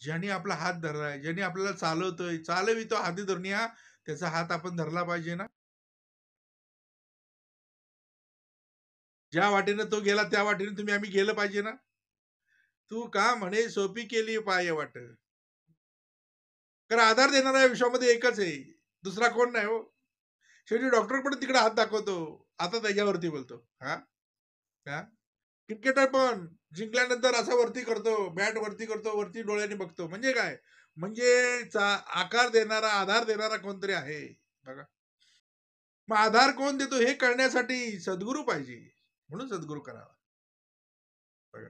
ज्यांनी आपला हात धरलाय, ज्यांनी आपल्याला चालवतोय, चालवितो हाती धरून या, त्याचा हात आपण धरला पाहिजे ना. ज्या वाटेनं तो गेला त्या वाटेने तुम्ही आम्ही गेलं पाहिजे ना. तू का म्हणे सोपी केली पाय वाट. कारण आधार देणारा या विश्वामध्ये एकच आहे, दुसरा कोण नाही हो. शेवटी डॉक्टर पण तिकडे हात दाखवतो, आता त्याच्यावरती बोलतो. हा? हा? क्रिकेटर पण जिंकल्यानंतर असा वरती करतो, बॅट वरती करतो, वरती डोळ्याने बघतो. म्हणजे काय? म्हणजे आकार देणारा, आधार देणारा कोणतरी आहे. बघा. मग आधार कोण देतो हे कळण्यासाठी सद्गुरू पाहिजे, म्हणून सद्गुरू करावा. बघा.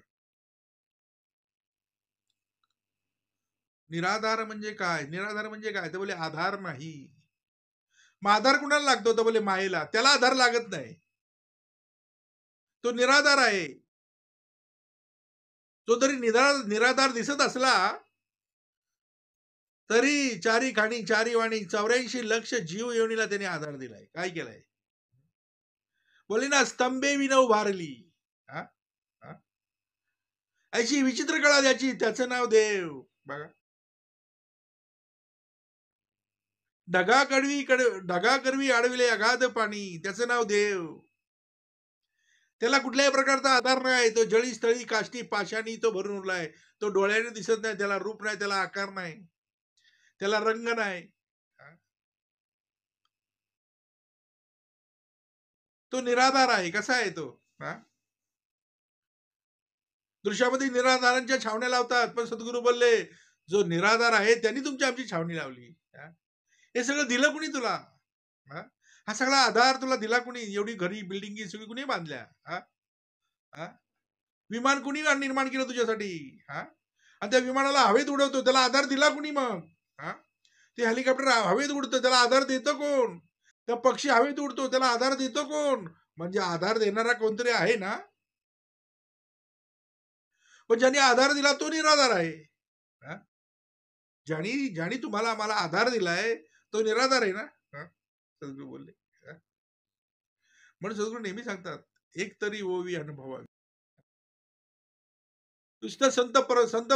निराधार म्हणजे काय? निराधार म्हणजे काय? तर बोले आधार नाही. मग आधार कुणाला लागतो? तर बोले मायेला. त्याला आधार लागत नाही, तो निराधार आहे. तो जरी निराधार दिसत असला तरी चारी खाणी चारी वाणी 84 लक्ष जीव योनीला त्याने आधार दिलाय. काय केलाय? बोले ना स्तंभे विन उभारली. हा? हा? अशी विचित्र कळा त्याची, त्याचं नाव देव. बघा. ढगा करवी अडविले अगाध पाणी, त्याचं नाव देव. त्याला कुठल्याही प्रकारचा आधार नाही. तो जळी स्थळी काष्टी पाशानी तो भरून उरलाय. तो डोळ्याने दिसत नाही, त्याला रूप नाही, त्याला आकार नाही, त्याला रंग नाही. तो निराधार आहे. कसा आहे तो? हा? दृश्यामध्ये निराधारांच्या छावण्या लावतात, पण सद्गुरू बोलले जो निराधार आहे त्यांनी तुमची आमची छावणी लावली. हे सगळं दिलं कुणी तुला? हा सगळा आधार तुला दिला कुणी? एवढी घरी बिल्डिंग सगळी कुणी बांधल्या? विमान कुणी निर्माण केलं तुझ्यासाठी? आणि त्या विमानाला हवेत उडवतो, त्याला आधार दिला कुणी मग? ते हेलिकॉप्टर हवेत उडतं, त्याला आधार देतं कोण? त्या पक्षी हवेत उडतो, त्याला आधार देतो कोण? म्हणजे आधार देणारा कोणतरी आहे ना. पण ज्यांनी आधार दिला तो निराधार आहे. ज्यांनी ज्यांनी तुम्हाला आम्हाला आधार दिलाय तो निराधार आहे ना. सद्गुरू बोलले. म्हणून सद्गुरू नेहमी सांगतात, एक तरी ओवी अनुभवावी. नुसतं संत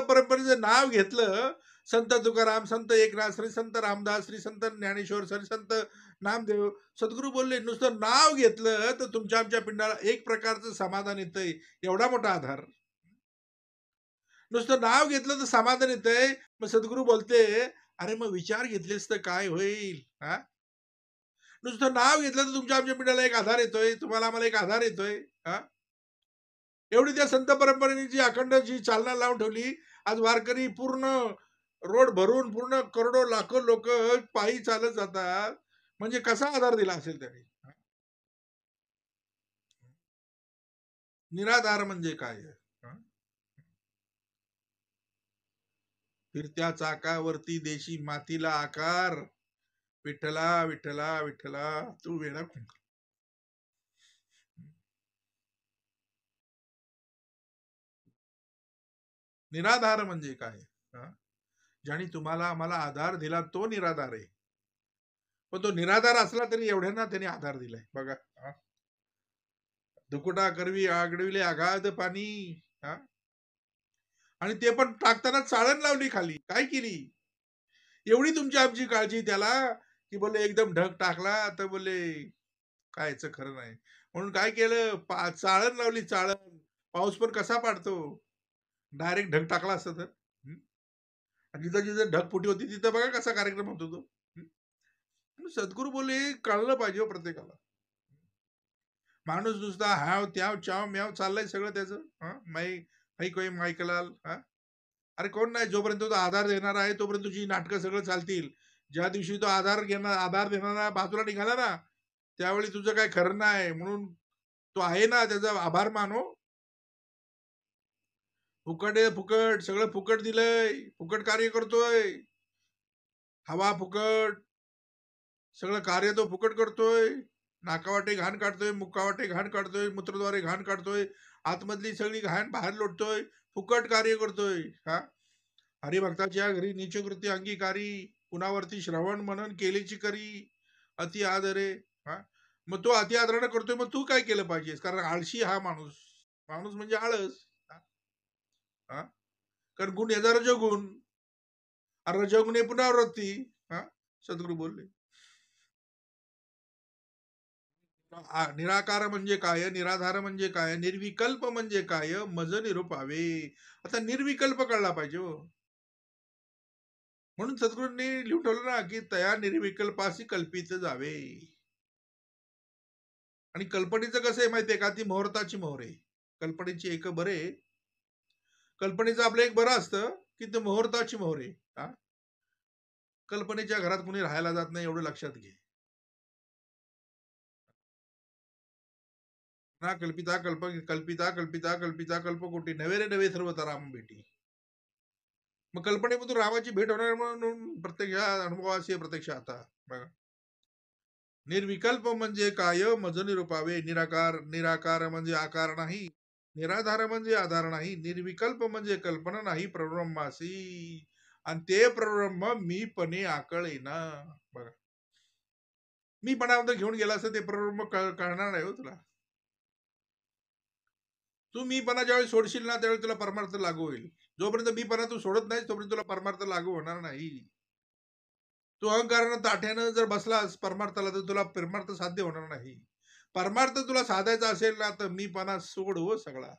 परंपरेचं नाव घेतलं, संत तुकाराम, संत एकनाथ, श्री संत रामदास, श्री संत ज्ञानेश्वर, श्री संत नामदेव. सद्गुरू बोलले नुसतं नाव घेतलं तर तुमच्या आमच्या पिंडाला एक प्रकारचं समाधान येतंय. एवढा मोठा आधार. नुसतं नाव घेतलं तर समाधान येतंय. मग सद्गुरू बोलते, अरे मग विचार घेतलेस तर काय होईल? नुसतं नाव घेतलं तर तुमच्या आमच्या पिढ्याला एक आधार येतोय, तुम्हाला आम्हाला एक आधार येतोय. एवढी त्या संत परंपरेने जी अखंड जी चालना लावून ठेवली, आज वारकरी पूर्ण रोड भरून पूर्ण करोडो लाखो लोक पायी चालत जातात. म्हणजे कसा आधार दिला असेल त्याने? निराधार म्हणजे काय? फिरत्या चाकावरती देशी मातीला आकार, विठ्ठला विठ्ठला विठ्ठला तू वेडा कुंभार. निराधार म्हणजे काय? ज्याने तुम्हाला आम्हाला आधार दिला तो निराधार आहे. पण तो निराधार असला तरी एवढ्यांना त्याने आधार दिलाय. बघा. दुकुटा करवी आगडविले अगाध पाणी. आणि ते पण टाकताना चाळण लावली खाली. काय केली? एवढी तुमची आमची काळजी त्याला, की बोले एकदम ढग टाकला तर बोले कायच खरं नाही. म्हणून काय केलं? चाळण लावली, चाळण. पाऊस पण कसा पाडतो? डायरेक्ट ढग टाकला असतं तर. आणि जिथं जिथं ढगफुटी होती तिथं बघा कसा कार्यक्रम होतो तो. सद्गुरू बोलले कळलं पाहिजे हो प्रत्येकाला. माणूस नुसता हाव त्याव चाव म्याव चाललंय सगळं त्याचं. माई माई कोई मायकलाल. अरे कोण नाही, जोपर्यंत तो आधार देणार आहे तोपर्यंत तुझी नाटकं सगळं चालतील. ज्या दिवशी तो आधार देणारा बाजूला निघाला ना, त्यावेळी तुझं काय खरं नाही. म्हणून तो आहे ना, त्याचा आभार मानो. फुकट आहे, फुकट सगळं फुकट दिलंय, फुकट कार्य करतोय. हवा फुकट, सगळं कार्य तो फुकट करतोय. नाकावाटे घाण काढतोय, मुखावाटे घाण काढतोय, मूत्रद्वारे घाण काढतोय, आतमधली सगळी घाण बाहेर लोटतोय, फुकट कार्य करतोय. हा, हरिभक्ताच्या घरी नीचकृती अंगीकारी, कुणावरती श्रवण मनन केलीची करी, अति आदरे. हा, मग तो अति आदरानं करतोय, मग तू काय केलं पाहिजेस? कारण आळशी हा माणूस. माणूस म्हणजे आळस. हा, कारण गुण याचा रजोगुण, रजोगुणे पुनरावृत्ती. हा, सद्गुरू बोलले. निराकार म्हणजे काय, निराधार म्हणजे काय, निर्विकल्प म्हणजे काय, मज निरूपावे. आता निर्विकल्प कळला पाहिजे हो. म्हणून सद्गुरूंनी लिहून ठेवलं ना की तया निर्विकल्पाशी कल्पित जावे. आणि कल्पनेचं कसं आहे माहितीये का, ती मुहूर्ताची मोहर आहे. कल्पनेची एक बरे, कल्पनेचं आपलं एक बरं असतं की ते मुहूर्ताची मोहर आहे. कल्पनेच्या घरात कुणी राहायला जात नाही, एवढं लक्षात घे. ना कल्पिता कल्प कल्पिता कल्पिता कल्पिता कल्पकोटी नवे रे नवे सर्व राम भेटी. मग कल्पनेमधून रामाची भेट होणार म्हणून प्रत्यक्ष अनुभवाशी प्रत्यक्ष आता बघा. निर्विकल्प म्हणजे काय, मज निरूपावे. निराकार, निराकार म्हणजे आकार नाही, निराधार म्हणजे आधार नाही, निर्विकल्प म्हणजे कल्पना नाही प्रब्रह्मासी. आणि ते प्रब्रह्म मी पणे आकळेना. बघा, मी पणामध्ये घेऊन गेला असं ते प्रब्रह्म कळणार नाही हो तुला. तू मी पणा ज्यावेळी सोडशील ना त्यावेळी तुला परमार्थ लागू होईल. जोपर्यंत मी पणा तू सोडत नाही तोपर्यंत तुला परमार्थ लागू होणार नाही. तू अहंकारानं ताठ्यानं जर बसलास परमार्थाला तर तुला परमार्थ साध्य होणार नाही. परमार्थ तुला साधायचा असेल ना तर मी पणा सोड हो सगळा.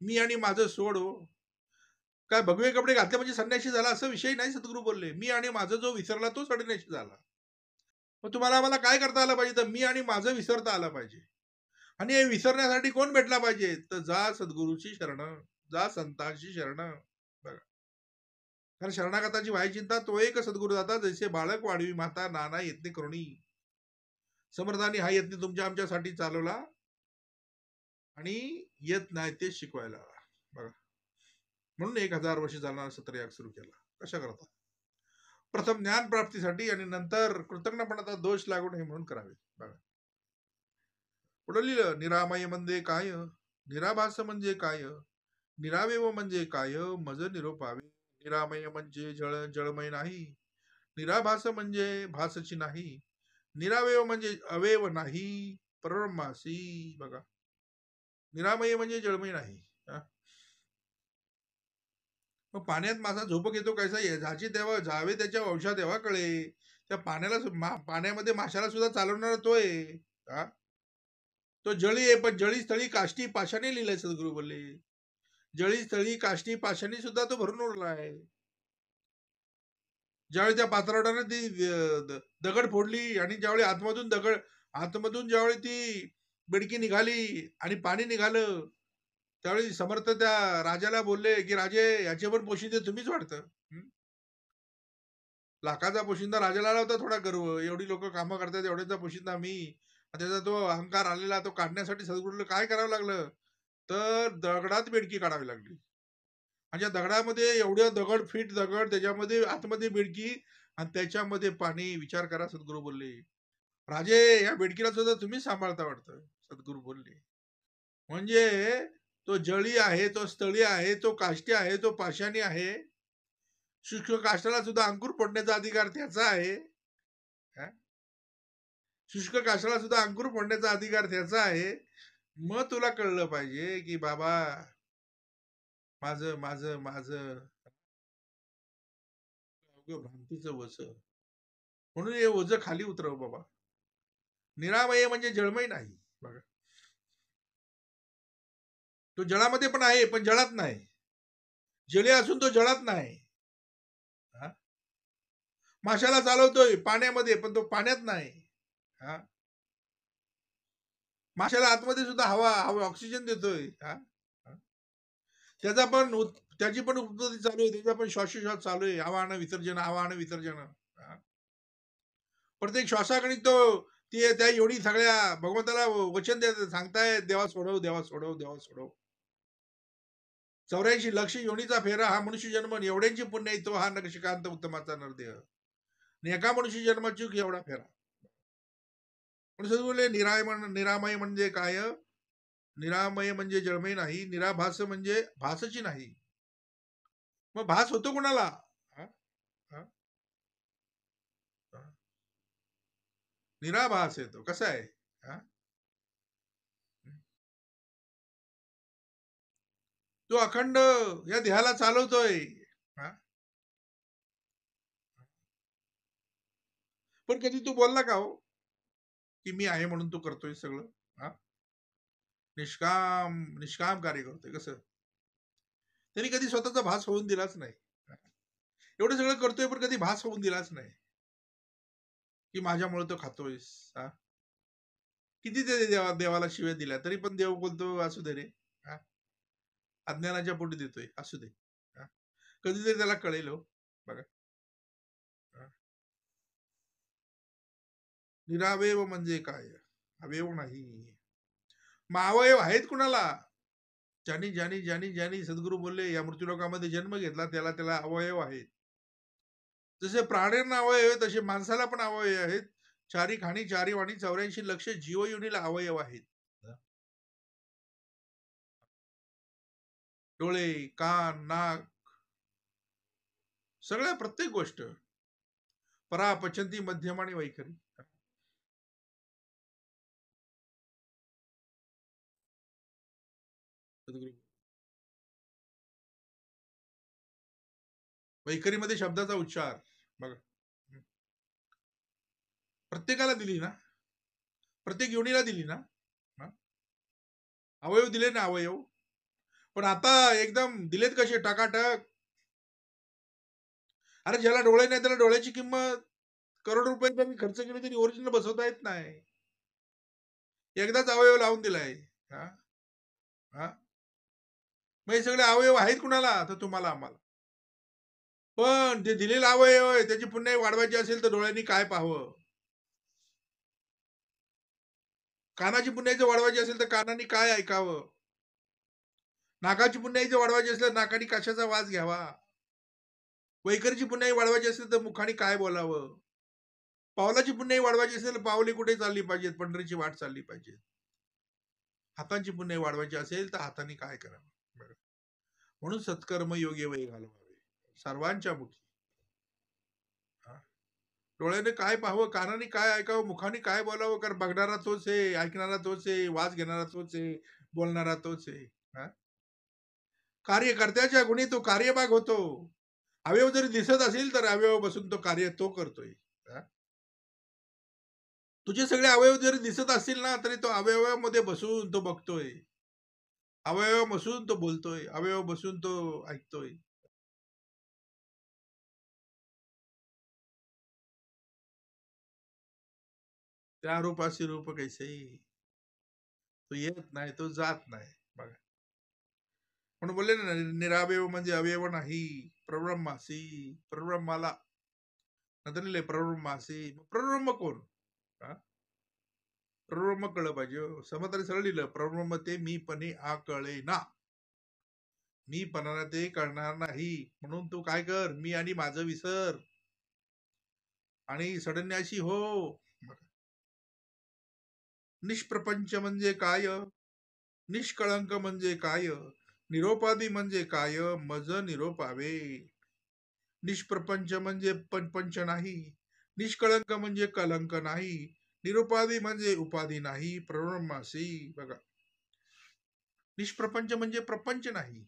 मी आणि माझं सोड हो. काय भगवे कपडे घातले म्हणजे संन्याशी झाला असं विषय नाही. सद्गुरू बोलले मी आणि माझं जो विसरला तो संन्याशी झाला. मग तुम्हाला आम्हाला काय करता आलं पाहिजे, तर मी आणि माझं विसरता आलं पाहिजे. आणि हे विसरण्यासाठी कोण भेटला पाहिजे, तर जा सद्गुरूची शरण, जा संतांची शरण. बघा, कारण शरणागताची व्हाय चिंता तो एक सद्गुरू दाता, जैसे बाळक वाढवी माता नाना यत्ने करुणी. समर्थांनी हा यत्न तुमच्या आमच्यासाठी चालवला आणि येत नाही ते शिकवायला. बघा, म्हणून 1000 वर्ष चालणारा सत्रयाग सुरू केला. कशा करता? प्रथम ज्ञान प्राप्तीसाठी आणि नंतर कृतज्ञपणाचा दोष लागू नये म्हणून करावे. बघा, पुढे लिहिलं, निरामय म्हणजे काय, निराभास म्हणजे काय, निरावेव म्हणजे काय, मज निरोपावे. निरामय म्हणजे जळमय नाही, निराभास म्हणजे भासची नाही, निरावयव म्हणजे अवयव नाही परब्रह्मासी. बघा, निरामय म्हणजे जळमय नाही. मग पाण्यात मासा झोपक येतो कैसा, झाची तेव्हा जावे त्याच्या वंशा तेव्हा कळे. त्या पाण्याला पाण्यामध्ये माशाला सुद्धा चालवणारा तो आहे. तो जळी आहे, पण जळी स्थळी काष्टी पाशाने लिहिलंय सद्गुरू बोलले. जळी स्थळी काष्टी पाशाने सुद्धा तो भरून उरला आहे. ज्यावेळी त्या पात्रावडाने ती दगड फोडली आणि ज्यावेळी आतमधून ज्यावेळी ती बेडकी निघाली आणि पाणी निघालं, त्यावेळी समर्थ त्या राजाला बोलले की राजे याचे पण पोशिंदे तुम्हीच वाटतं. लाखाचा पोशिंदा राजाला आला होता, थोडा गर्व, एवढी लोक कामं करतात एवढ्याचा पोशिंदा मी. त्याचा तो अहंकार आलेला तो काढण्यासाठी सद्गुरूला काय करावं लागलं, तर दगडात बेडकी काढावी लागली. आणि त्या दगडामध्ये एवढ्या दगड फिट दगड, त्याच्यामध्ये आतमध्ये बेडकी आणि त्याच्यामध्ये पाणी. विचार करा, सद्गुरू बोलले राजे या बेडकीला सुद्धा तुम्ही सांभाळता वाटतं. सद्गुरू बोलले म्हणजे तो जळी आहे, तो स्थळी आहे, तो काष्टी आहे, तो पाषाणी आहे. शुष्क काष्टाला सुद्धा अंकुर फोडण्याचा अधिकार त्याचा आहे. शुष्क काष्टाला सुद्धा अंकुर फोडण्याचा अधिकार त्याचा आहे. मग तुला कळलं पाहिजे की बाबा माझं माझं माझं भ्रांतीचं वस. म्हणून हे ओझ खाली उतरव बाबा. निरामय म्हणजे जळमय नाही. बघा, तो जळामध्ये पण आहे, पण जळात नाही. जळे असून तो जळात नाही. हा? माशाला चालवतोय पाण्यामध्ये, पण तो पाण्यात नाही. हा? माशाला आतमध्ये सुद्धा हवा हवा ऑक्सिजन देतोय. हा? हा? त्याचा पण त्याची पण उत्पत्ती चालू आहे, त्याचा पण श्वासोश्वास चालू आहे, आवाहन विसर्जन, आवाहन विसर्जन. हा? प्रत्येक श्वासाकडे तो ती त्या एवढी सगळ्या भगवंताला वचन देत सांगताय, देवा सोडव, देवा सोडव, देवा सोडव. 84 लक्ष योनीचा फेरा हा मनुष्य जन्म, एवढ्यांची पुण्य येतो हा नक्षकांत उत्तमाचा नरदेह. आणि एका मनुष्य जन्माची एवढा फेरा. पण बोलले निरामय म्हणजे काय? निरामय म्हणजे जळमय नाही, निराभास म्हणजे भासची नाही. मग भास होतो कोणाला? हा? हा? हा? निराभास येतो. कसा आहे? हा? तो अखंड या देहाला चालवतोय. हा? पण कधी तू बोलला का हो की मी आहे म्हणून तू करतोय सगळं? हा? निष्काम निष्काम कार्य करतोय. कसं? त्यांनी कधी स्वतःचा भास होऊन दिलाच नाही. एवढं सगळं करतोय पण कधी भास होऊन दिलाच नाही की माझ्यामुळे तो खातोयस. हा? किती ते देवाला शिव्या दिल्या तरी पण देव बोलतो असू दे रे. हा? अज्ञानाच्या पोटी देतोय, असू दे. हा? कधीतरी त्याला कळेल हो. बघा. हा? निरावयव म्हणजे काय? अवयव नाही. मग अवयव आहेत कुणाला? ज्यांनी ज्यांनी ज्यांनी ज्यांनी सद्गुरू बोलले या मृत्यूलोकामध्ये जन्म घेतला त्याला त्याला अवयव आहेत. जसे प्राण्यांना अवयव आहेत तसे माणसाला पण अवयव आहेत. चारी खाणी चारी वाणी 84 लक्ष जीवयोनीला अवयव आहेत. डोळे, कान, नाक, सगळ्या प्रत्येक गोष्ट. परा पचंती मध्यम आणि वैखरी. वैखरीमध्ये शब्दाचा उच्चार बघा. प्रत्येकाला दिली ना, प्रत्येक योनीला दिली ना. हा? अवयव दिले ना, अवयव. पण आता एकदम दिलेत कसे टाकाटक. अरे ज्याला डोळे नाही त्याला डोळ्याची किंमत करोड रुपये त्यांनी खर्च केले तरी ओरिजिनल बसवता येत नाही. एकदाच अवयव लावून दिलाय. हा? हा? मग हे सगळे अवयव आहेत कुणाला? तर तुम्हाला आम्हाला. पण ते दिलेला अवयव आहे त्याची पुण्य वाढवायची असेल तर डोळ्यांनी काय पाहावं? कानाची पुण्याची वाढवायची असेल तर कानाने काय ऐकावं? नाकाची पुण्याची वाढवायची असेल तर नाकाने कशाचा वास घ्यावा? वैखरीची पुण्याई वाढवायची असेल तर मुखाने काय बोलावं? पावलाची पुण्याई वाढवायची असेल तर पावले कुठे चालली पाहिजेत? पंढरीची वाट चालली पाहिजे. हातांची पुण्याई वाढवायची असेल तर हाताने काय करावं? म्हणून सत्कर्म योग्य वेळ घालवावे सर्वांच्या मुखी. डोळ्याने काय पाहावं, कानाने काय ऐकावं, मुखाने काय बोलावं? कारण बघणारा तोच आहे, ऐकणारा तोच आहे, वास घेणारा तोच आहे, बोलणारा तोच आहे. हा? कार्यकर्त्याच्या गुणी तो कार्यभाग होतो. अवयव जरी दिसत असेल तर अवयव बसून तो कार्य तो करतोय. हा? तुझे सगळे अवयव जरी दिसत असतील ना तरी तो अवयवामध्ये बसून तो बघतोय, अवयव बसून तो बोलतोय, अवयव बसून तो ऐकतोय. त्या रूपाशी रूप कैसे तो येत नाही, तो जात नाही. बघा. म्हणून बोलले ना निरावयव म्हणजे अवयव नाही. प्रब्रह्मासी प्रब्रह्माला नंतर लिहिले प्रब्रह्मासी. प्रब्रह्म कोण? हा? प्रब्रह्म कळलं पाहिजे. समताने सरळ लिहिलं प्रब्रह्म ते मी पणे आकळे ना. मी पणाला ते कळणार नाही. म्हणून तू काय कर, मी आणि माझं विसर आणि सडण्याशी हो. निष्प्रपंच म्हणजे काय? निष्कळंक म्हणजे काय? निरोपादी म्हणजे काय? मज निरोपावे. निष्प्रपंच म्हणजे पंच नाही. निष्कळंक म्हणजे कलंक नाही. निरुपाधी म्हणजे उपाधी नाही. प्रब्रह्मासी. बघा. निष्प्रपंच म्हणजे प्रपंच नाही.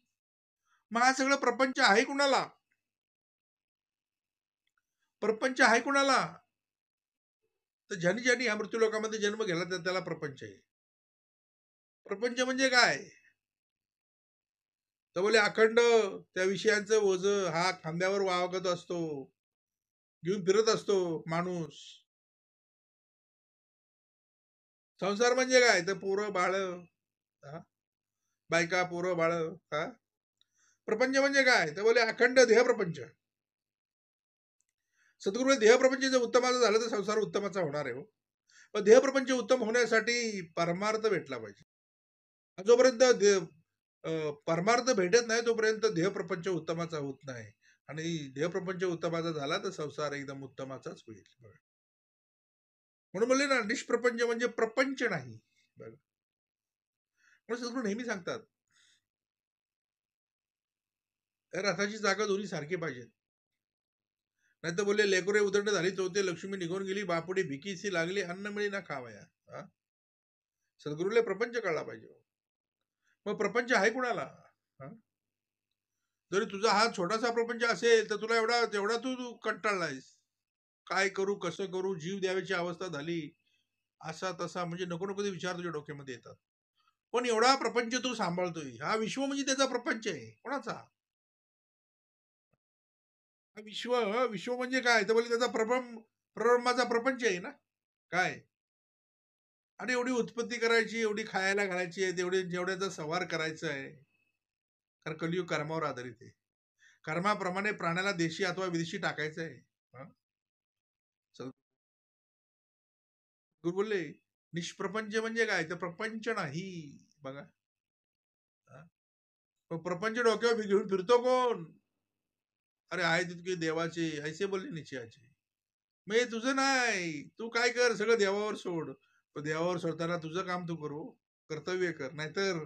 मग हा सगळं प्रपंच आहे कुणाला? प्रपंच आहे कुणाला? तर ज्यांनी ज्यांनी या मृत्यूलोकामध्ये जन्म घेतला तर त्याला प्रपंच आहे. प्रपंच म्हणजे काय? तर बोले अखंड त्या विषयांचं ओझ हा खांद्यावर वागत असतो, घेऊन फिरत असतो माणूस. संसार म्हणजे काय तर पोरं बाळ, बायका पोरं बाळ. प्रपंच म्हणजे काय तर बोले अखंड देह प्रपंच. सद्गुरू देह प्रपंच जर उत्तमाचा झालं तर संसार उत्तमाचा होणार आहे हो. पण देह प्रपंच उत्तम होण्यासाठी परमार्थ भेटला पाहिजे. जोपर्यंत परमार्थ भेटत नाही तोपर्यंत देह प्रपंच उत्तमाचा होत नाही. आणि देह प्रपंच उत्तमाचा झाला तर संसार एकदम उत्तमाचाच होईल. म्हणून म्हणले ना निष्प्रपंच म्हणजे प्रपंच नाही. म्हणून सद्गुरू नेहमी सांगतात रथाची जागा दोन्ही सारखी पाहिजेत. नाही तर बोलले लेकरे उदंड झाली चौथे लक्ष्मी निघून गेली बापुडी भिकीसी लागली अन्न मिळी ना खावया. सद्गुरूला प्रपंच कळला पाहिजे. मग प्रपंच आहे कुणाला? जरी तुझा हा छोटासा प्रपंच असेल तर तुला तेवढा तू कंटाळलायस. काय करू कसं करू जीव द्यायची अवस्था झाली असा तसा म्हणजे नको नको ते विचार तुझ्या डोक्यामध्ये येतात. पण एवढा प्रपंच तू सांभाळतोय. हा विश्व म्हणजे त्याचा प्रपंच आहे. कोणाचा? हा विश्व म्हणजे काय तर बोले त्याचा प्रब्रह्माचा प्रपंच आहे ना. काय आणि एवढी उत्पत्ती करायची, एवढी खायला घालायची आहे, जेवढ्याचा सवार करायचा आहे. कारण कलियुग कर्मावर आधारित आहे. कर्माप्रमाणे प्राण्याला देशी अथवा विदेशी टाकायचं आहे. गुरु बोलले निष्प्रपंच म्हणजे काय तर प्रपंच नाही. बघा प्रपंच डोक्यावर घेऊन फिरतो कोण? अरे आहे तितके देवाचे ऐसे बोलले निश्चयाचे. मग हे तुझं नाही. तू काय कर सगळं देवावर सोड. देवावर सोडताना तुझं काम तू करू, कर्तव्य कर. नाहीतर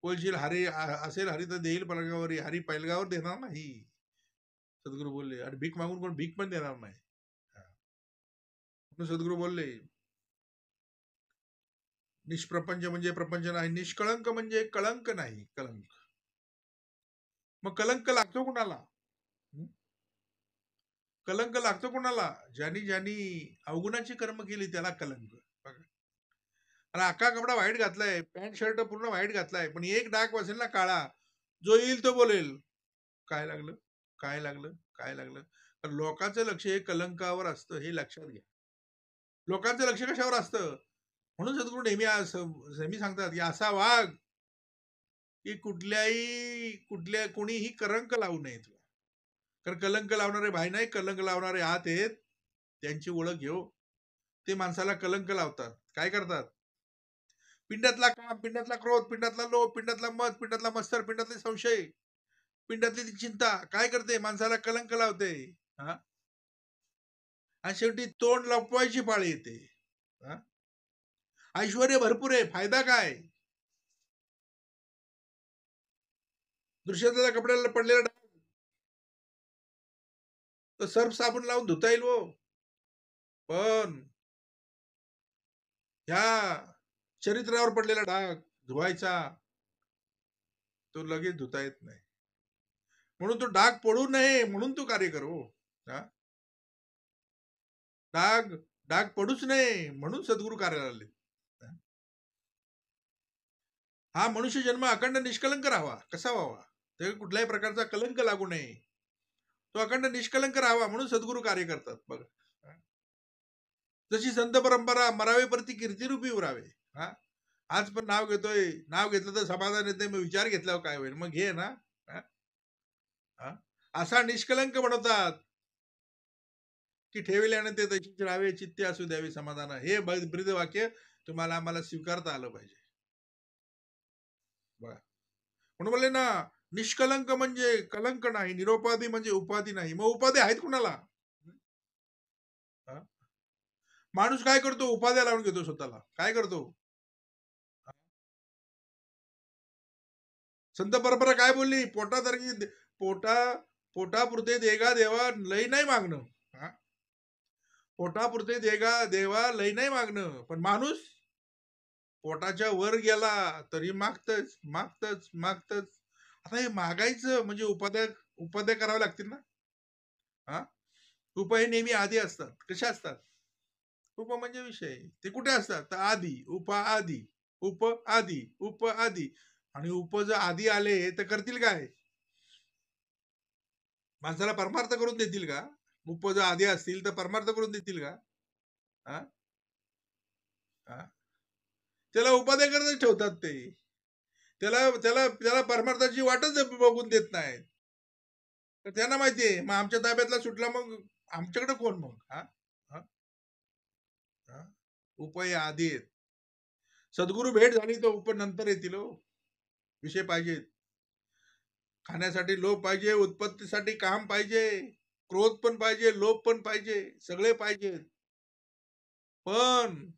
बोलशील हरी असेल हरी तर देईल पलगावर, हरी पैलगावर देणार नाही. सद्गुरू बोलले आणि भीक मागून कोण भीक पण देणार नाही. सद्गुरू बोलले निष्प्रपंच म्हणजे प्रपंच नाही. निष्कळंक म्हणजे कळंक नाही. कलंक. मग कलंक लागतो कुणाला? कलंक लागतो कोणाला? ज्यांनी अवगुणाची कर्म केली त्याला कलंक. बघा आणि अख्खा कपडा व्हाईट घातलाय, पॅन्ट शर्ट पूर्ण व्हाईट घातलाय, पण एक डाग बसेल ना काळा, जो येईल तो बोलेल काय लागलं, काय लागलं, काय लागलं. तर लोकांचं लक्ष हे कलंकावर असतं हे लक्षात घ्या. लोकांचं लक्ष कशावर असतं? म्हणून सद्गुरू नेहमी सांगतात की असा वाघ की कोणीही कलंक लावू नये तुला. कारण कलंक लावणारे भाई नाही, कलंक लावणारे हात आहेत, त्यांची ओळख घेऊ. ते माणसाला कलंक लावतात. काय करतात? पिंडातला काम, पिंडातला क्रोध, पिंडातला लोभ, पिंडातला मत, पिंडातला मत्सर, पिंडातले संशय, पिंडातली ती चिंता काय करते? माणसाला कलंक लावते. आणि शेवटी तोंड लपवायची पाळी येते. ऐश्वर्य भरपूर आहे, फायदा काय? दृश्यातल्या कपड्याला पडलेला डाग तर सर्फ साबण लावून धुता येईल. पण ह्या चरित्रावर पडलेला डाग धुवायचा तो लगेच धुता येत नाही. म्हणून तो डाग पडू नये म्हणून तू कार्य करू. डाग पडूच नये म्हणून सद्गुरू कार्याला आले. हा मनुष्य जन्म अखंड निष्कलंक राहावा. कसा व्हावा? ते कुठल्याही प्रकारचा कलंक लागू नये. तो अखंड निष्कलंक राहावा म्हणून सद्गुरू कार्य करतात. बघा जशी संत परंपरा मरावे प्रति कीर्तिरूपी उरावे. आज पण नाव घेतोय, नाव घेतलं तर समाधान येते, मग विचार घेतल्यावर काय होईल? मग घे ना. असा निष्कलंक बनवतात की ठेविल्याने ते तशीच राहावे, चित्ते असू द्यावे समाधान. हे ब्रीद वाक्य तुम्हाला आम्हाला स्वीकारता आलं पाहिजे. बघा म्हणून बोलले ना निष्कलंक म्हणजे कलंक नाही, निरोपाधी म्हणजे उपाधी नाही. मग उपाधी आहेत कुणाला? माणूस काय करतो? उपाध्या लावून घेतो स्वतःला. काय करतो? संत परंपरा काय बोलली? पोटापुरते देगा देवा लय नाही मागणं. पोटापुरते देवा लय नाही मागणं. पण माणूस पोटाच्या वर गेला तरी मागतच मागतच मागतच. आता हे मागायचं म्हणजे उपाध्या कराव्या लागतील ना. उपाय नेहमी आधी असतात. कशा असतात? उप म्हणजे विषय. ते कुठे असतात? आधी, उप आधी, उप आधी, उप आधी. आणि उप जर आधी आले तर करतील काय? माणसाला परमार्थ करून देतील का? उप जर आधी असतील तर परमार्थ करून देतील का? हा? हा? त्याला उपाध्याय ठेवतात ते. त्याला त्याला त्याला परमार्थाची वाटच बघून देत नाहीत. तर त्यांना माहितीये मग आमच्या ताब्यातला सुटला मग आमच्याकडे कोण मग? हा? हा? हा? उपाय आधी आहेत. सद्गुरू भेट झाली तर उप नंतर येतील हो. विषय पाहिजेत. खाण्यासाठी लोभ पाहिजे, उत्पत्तीसाठी काम पाहिजे, क्रोध पण पाहिजे, लोभ पण पाहिजे, सगळे पाहिजे. पण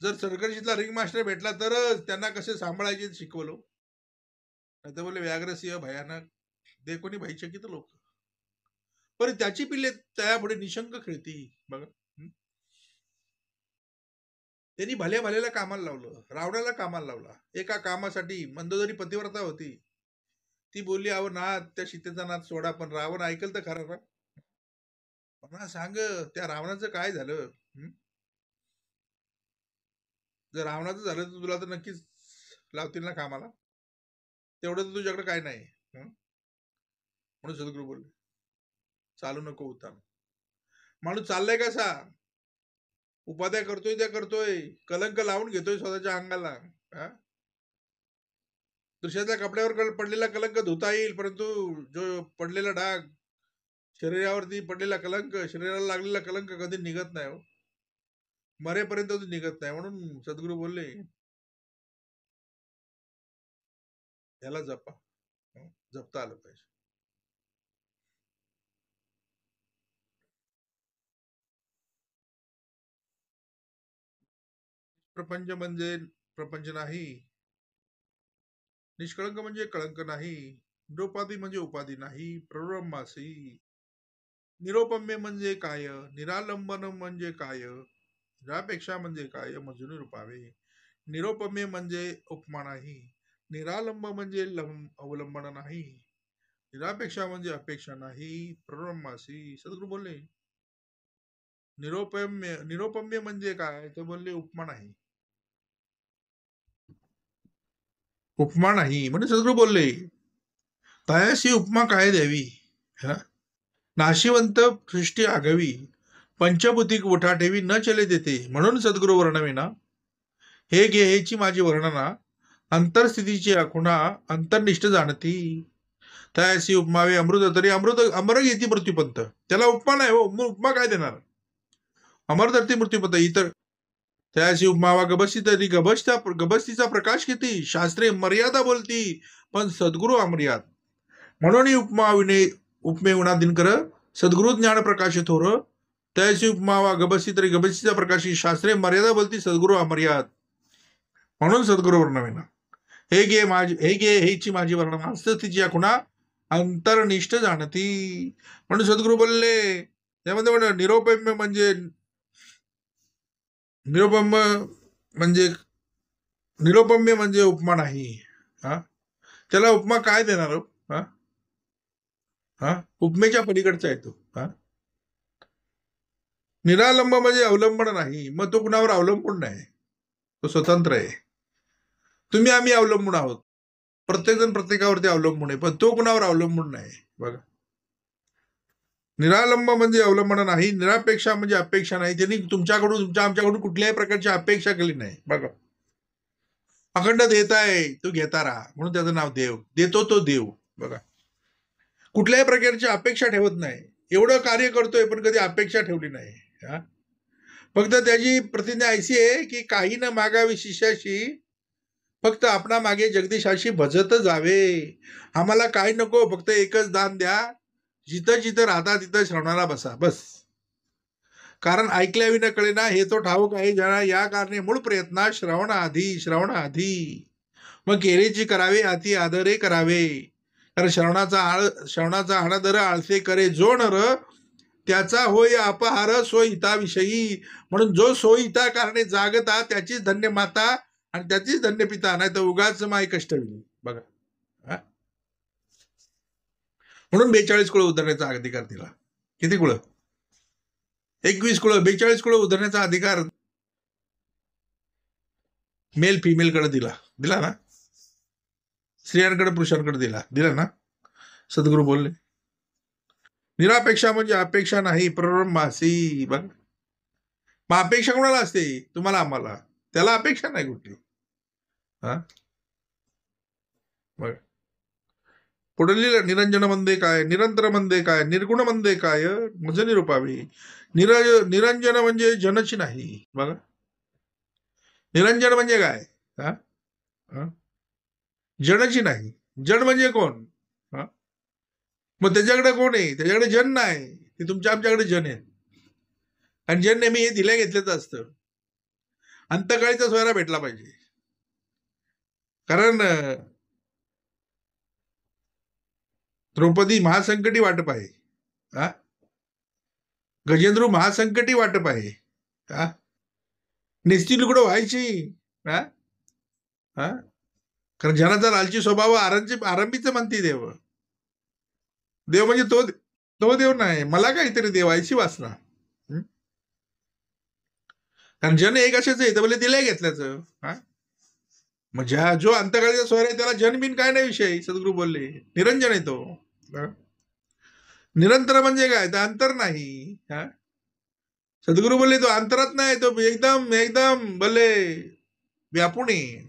जर सरकर्शीतला रिंग मास्टर भेटला तरच त्यांना कसे सांभाळायचे शिकवलो. नाही तर बोलले व्याघ्रसिंह भयानक दे कोणी भैचकित लोक. पण त्याची पिल्ले त्यापुढे निशंक खेळती बघा. त्यांनी भल्या भल्याला कामाला लावलं, रावणाला कामाला लावला. एका कामासाठी मंदोदरी पतिव्रता होती, ती बोलली अहो नाथ त्या सीतेचा नाथ सोडा, पण रावण ऐकल तर खरं ना. मला सांग त्या रावणाचं काय झालं? जर रावणाचं झालं तर तुला तर नक्कीच लावतील ना कामाला. तेवढं तर तुझ्याकडे काय नाही. म्हणून सद्गुरू बोलले चालू नको उतार. माणूस चाललाय कसा? उपाध्याय करतोय त्या करतोय, कलंक लावून घेतोय स्वतःच्या अंगाला. दुसऱ्याच्या कपड्यावर पडलेला कलंक धुता येईल, परंतु जो पडलेला डाग, शरीरावरती पडलेला कलंक, शरीराला लागलेला कलंक कधी निघत नाही हो. मरेपर्यंत तो निघत नाही. म्हणून सद्गुरू बोलले याला जपा. जपता आलं पाहिजे. प्रपंच म्हणजे प्रपंच नाही, निष्कळंक म्हणजे कळंक नाही, निरोपाधी म्हणजे उपाधी नाही, प्रब्रह्मासी. निरोपम्य म्हणजे काय? निरालंबन म्हणजे काय? निरापेक्षा म्हणजे काय? मजुनी रूपावे. निरोपम्य म्हणजे उपमा नाही, निरालंब म्हणजे अवलंबन नाही, निरापेक्षा म्हणजे अपेक्षा नाही, प्रब्रह्मासी. सद्गुरू बोलले निरोपम्य म्हणजे काय? तर बोलले उपमा नाही. उपमा नाही म्हणजे सद्गुरू बोलले तयाशी उपमा काय द्यावी? नाशिवंत सृष्टी आगवी, पंचभूतिक उठा ठेवी न चले देते. म्हणून सद्गुरू वर्णविना हे घे हेची माझी वर्णना, अंतरस्थितीची आखुणा अंतर्निष्ठ जाणती. तयाशी उपमावे अमृत तरी अमृत अमर घेती मृत्यूपंत. त्याला उपमा नाही हो, उपमा काय देणार? अमर धरती मृत्यूपंत. इतर त्याशी उपमावा गबसती तरी गबस्तीचा प्रकाश किती, शास्त्रे मर्यादा बोलती पण सद्गुरू अमर्याद. म्हणून उपमा विने उपमे उणा दिनकर सद्गुरु ज्ञान प्रकाश थोर. त्याची उपमावा गबसी तरी गबसीचा प्रकाशी, शास्त्रे मर्यादा बोलती सद्गुरू अमर्याद. म्हणून सद्गुरू वर्णविना हे घे हेची माझी वर्णना, तिची खुणा अंतरनिष्ठ जाणती. म्हणून सद्गुरू बोलले त्यामध्ये म्हणलं निरोपम्य निरोपम्य म्हणजे उपमा नाही. त्याला उपमा काय देणार हो? उपमेच्या पलीकडचा येतो. निरालंब म्हणजे अवलंबन नाही, मग तो कुणावर अवलंबून नाही, तो स्वतंत्र आहे. तुम्ही आम्ही अवलंबून आहोत, प्रत्येक जण प्रत्येकावरती अवलंबून आहे, पण तो कुणावर अवलंबून नाही. बघा, निरालंब म्हणजे अवलंबन नाही, निरापेक्षा म्हणजे अपेक्षा नाही. त्यांनी तुमच्याकडून आमच्याकडून कुठल्याही प्रकारची अपेक्षा केली नाही. बघा, अखंड देत आहे, तो घेता राहा, म्हणून त्याचं नाव देव. देतो तो देव. बघा, कुठल्याही प्रकारची अपेक्षा ठेवत नाही. एवढं कार्य करतोय पण कधी अपेक्षा ठेवली नाही. फक्त त्याची प्रतिज्ञा अशी आहे की काही न मागावी शिष्याशी, फक्त आपणा मागे जगदीशाशी भजत जावे. आम्हाला काही नको, फक्त एकच दान द्या, जिथं जिथं राहता तिथं श्रवणाला बसा, बस. कारण ऐकल्याविना कळेना हे तो ठाऊक आहे ज्याला, या कारणे मूळ प्रयत्न श्रवणाआधी मग केलेची करावे, अति आदरे करावे. कारण श्रवणाचा अनादर आळसे करे जो नर, त्याचा होय अपहार स्वहिताविषयी. म्हणून जो स्वहिता कारणे जागता त्याचीच धन्य माता आणि त्याचीच धन्य पिता, नाही तर उगाच माय कष्ट होईल. बघा, म्हणून 42 कुळ उधरण्याचा अधिकार दिला. किती कुळ? 21 कुळ, 42 कुळ उधरण्याचा अधिकार मेल फिमेलकडे दिला ना, स्त्रियांकडे पुरुषांकडे दिला ना. सद्गुरू बोलले निरापेक्षा म्हणजे अपेक्षा नाही प्ररमासी. बघ, मग अपेक्षा कोणाला असते? तुम्हाला आम्हाला. त्याला अपेक्षा नाही कुठली. हा, बघ पुढे लिहिलं निरंजन मंदे काय, निरंतर मंदे काय, निर्गुण मंदे काय, मज निरूपावी. निरंजन म्हणजे जनची नाही. बघा, निरंजन म्हणजे काय? हा, हा? जनची नाही. जन म्हणजे कोण? हा? मग त्याच्याकडे कोण आहे? त्याच्याकडे जन नाही. ते तुमच्या आमच्याकडे जन आहे. आणि जन नेहमी हे दिल्या घेतलेच असतं. अंतकाळीचा सोयरा भेटला पाहिजे. कारण द्रौपदी महासंकटी वाटप आहे. हा, गजेंद्र महासंकटी वाटप आहे. हा, निस्ती लुकडं व्हायची. हा, हा, कारण जनाचा लालची स्वभाव आरंभीच म्हणते देव. देव म्हणजे तो देव नाही, मला काहीतरी देवायची वासना. कारण जन एक असेच आहे तर बोले दिल्या घेतल्याचं. हा, मग जो अंतकाळीचा स्वर आहे त्याला जनबिन काय नाही विषय. सद्गुरू बोलले निरंजन आहे तो. निरंतर म्हणजे काय? तर अंतर नाही. हा, सद्गुरू बोलले तो अंतरात नाही, तो एकदम एकदम बोलले व्यापून आहे.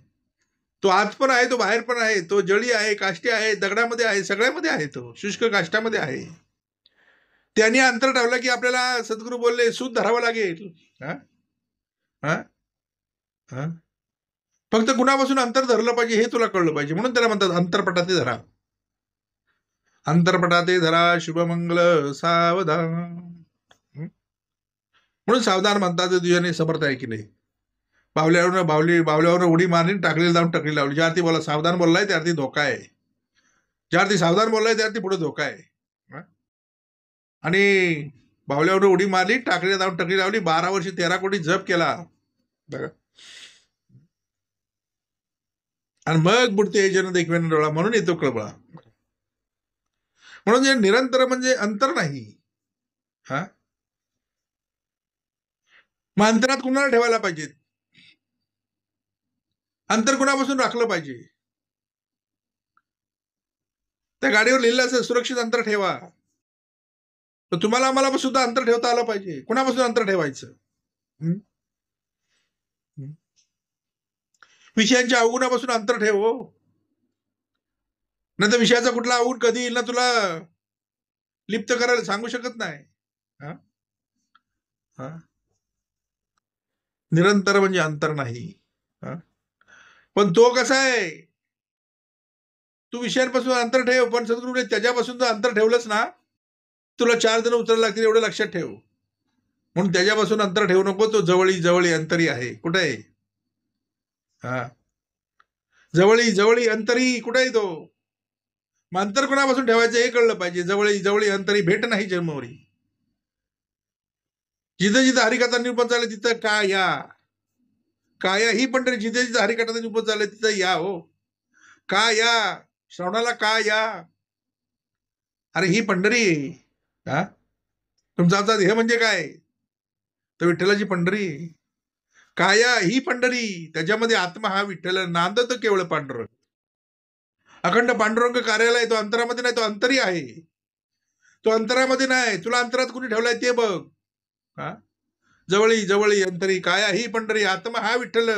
तो आत पण आहे, तो बाहेर पण आहे, तो जळी आहे, काष्टी आहे, दगडामध्ये आहे, सगळ्यामध्ये आहे. तो शुष्क काष्टामध्ये आहे. त्यांनी अंतर ठेवलं की आपल्याला सद्गुरू बोलले सूत धरावं लागेल. हा, हा, हा, फक्त गुणापासून अंतर धरलं पाहिजे हे तुला कळलं पाहिजे. म्हणून त्याला म्हणतात अंतरपटाते धरा. अंतरपटाते धरा शुभमंगल सावधान. म्हणून सावधान म्हणतात तुझ्याने समर्थ आहे की नाही. बावल्यावर उडी मारली, टाकली जाऊन टकली लावली. ज्या अर्थी बोला सावधान बोललाय त्या अर्थी धोका आहे. ज्या अर्थी सावधान बोललाय त्या अर्थी पुढे धोका आहे. आणि बावल्यावर उडी मारली, टाकली जाऊन टकली लावली. 12 वर्षी 13 कोटी जप केला. बघा, आणि मग बुडते जन देखवेन डोळा, म्हणून येतो कळबळा. म्हणून जे निरंतर म्हणजे अंतर नाही. हा, मग अंतरात कुणाला ठेवायला पाहिजे? अंतर कुणापासून राखलं पाहिजे? त्या गाडीवर लिहिलं असं सुरक्षित अंतर ठेवा. तर तुम्हाला आम्हाला सुद्धा अंतर ठेवता आलं पाहिजे. कुणापासून अंतर ठेवायचं? विषयांच्या अवगुणापासून अंतर ठेव. नाही तर विषयाचा कुठला अवगुण कधी येईल ना तुला लिप्त करायला सांगू शकत नाही. हा, हा, निरंतर म्हणजे अंतर नाही. हा, पण तो कसा आहे? तू विषयांपासून अंतर ठेव, पण सद्गुरूने त्याच्यापासून जर अंतर ठेवलंच ना तुला 4 जण उचलायला लागतील, एवढं लक्षात ठेव. म्हणून त्याच्यापासून अंतर ठेवू नको. तो जवळी अंतरी आहे. कुठे आहे? हा, जवळी अंतरी कुठे आहे तो? मग अंतर कोणापासून ठेवायचं हे कळलं पाहिजे. जवळी अंतरी भेट नाही जन्मवरी. जिथं जिथं हरिकथा निरूपण झालं तिथं काया ही पंढरी. जिथे जिथं हरिकथा निरूपण झालं तिथं या. हो, का या श्रवणाला का या? अरे ही पंढरी. हा, तुमचा आमचा देह म्हणजे काय? तर विठ्ठलाची पंढरी. काया ही पंढरी, त्याच्यामध्ये आत्मा हा विठ्ठल नांदतो केवळ पांडुरंग. अखंड पांडुरंग कार्याला तो अंतरामध्ये नाही, तो अंतरी आहे. तो अंतरामध्ये नाही. तुला अंतरात कुणी ठेवलाय ते बघ. हा, जवळी अंतरी काया ही पंढरी, आत्मा हा विठ्ठल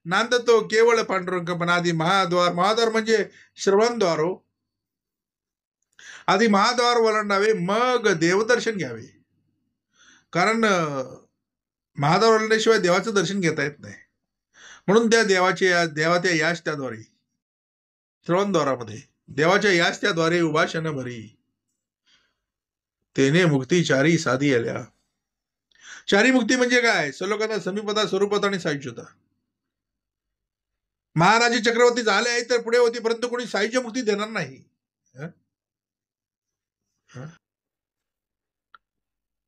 नांदतो केवळ पांडुरंग. पण आधी महाद्वार म्हणजे श्रवणद्वार. हो, आधी महाद्वार ओलांडावे, मग देवदर्शन घ्यावे. कारण महाद्वार ओलांडल्याशिवाय देवाचं दर्शन घेता येत नाही. म्हणून त्या देवाच्या याच त्याद्वारे श्रवणद्वारामध्ये देवाच्या याच त्याद्वारे उभाषण भरी तेने मुक्ती चारी साधी आल्या. चारी मुक्ती म्हणजे काय? सलोकता, समीपता, स्वरूपता आणि सायुज्यता. महाराज चक्रवर्ती झाले आहे तर पुढे होती, परंतु कोणी सायुज्य मुक्ती देणार नाही.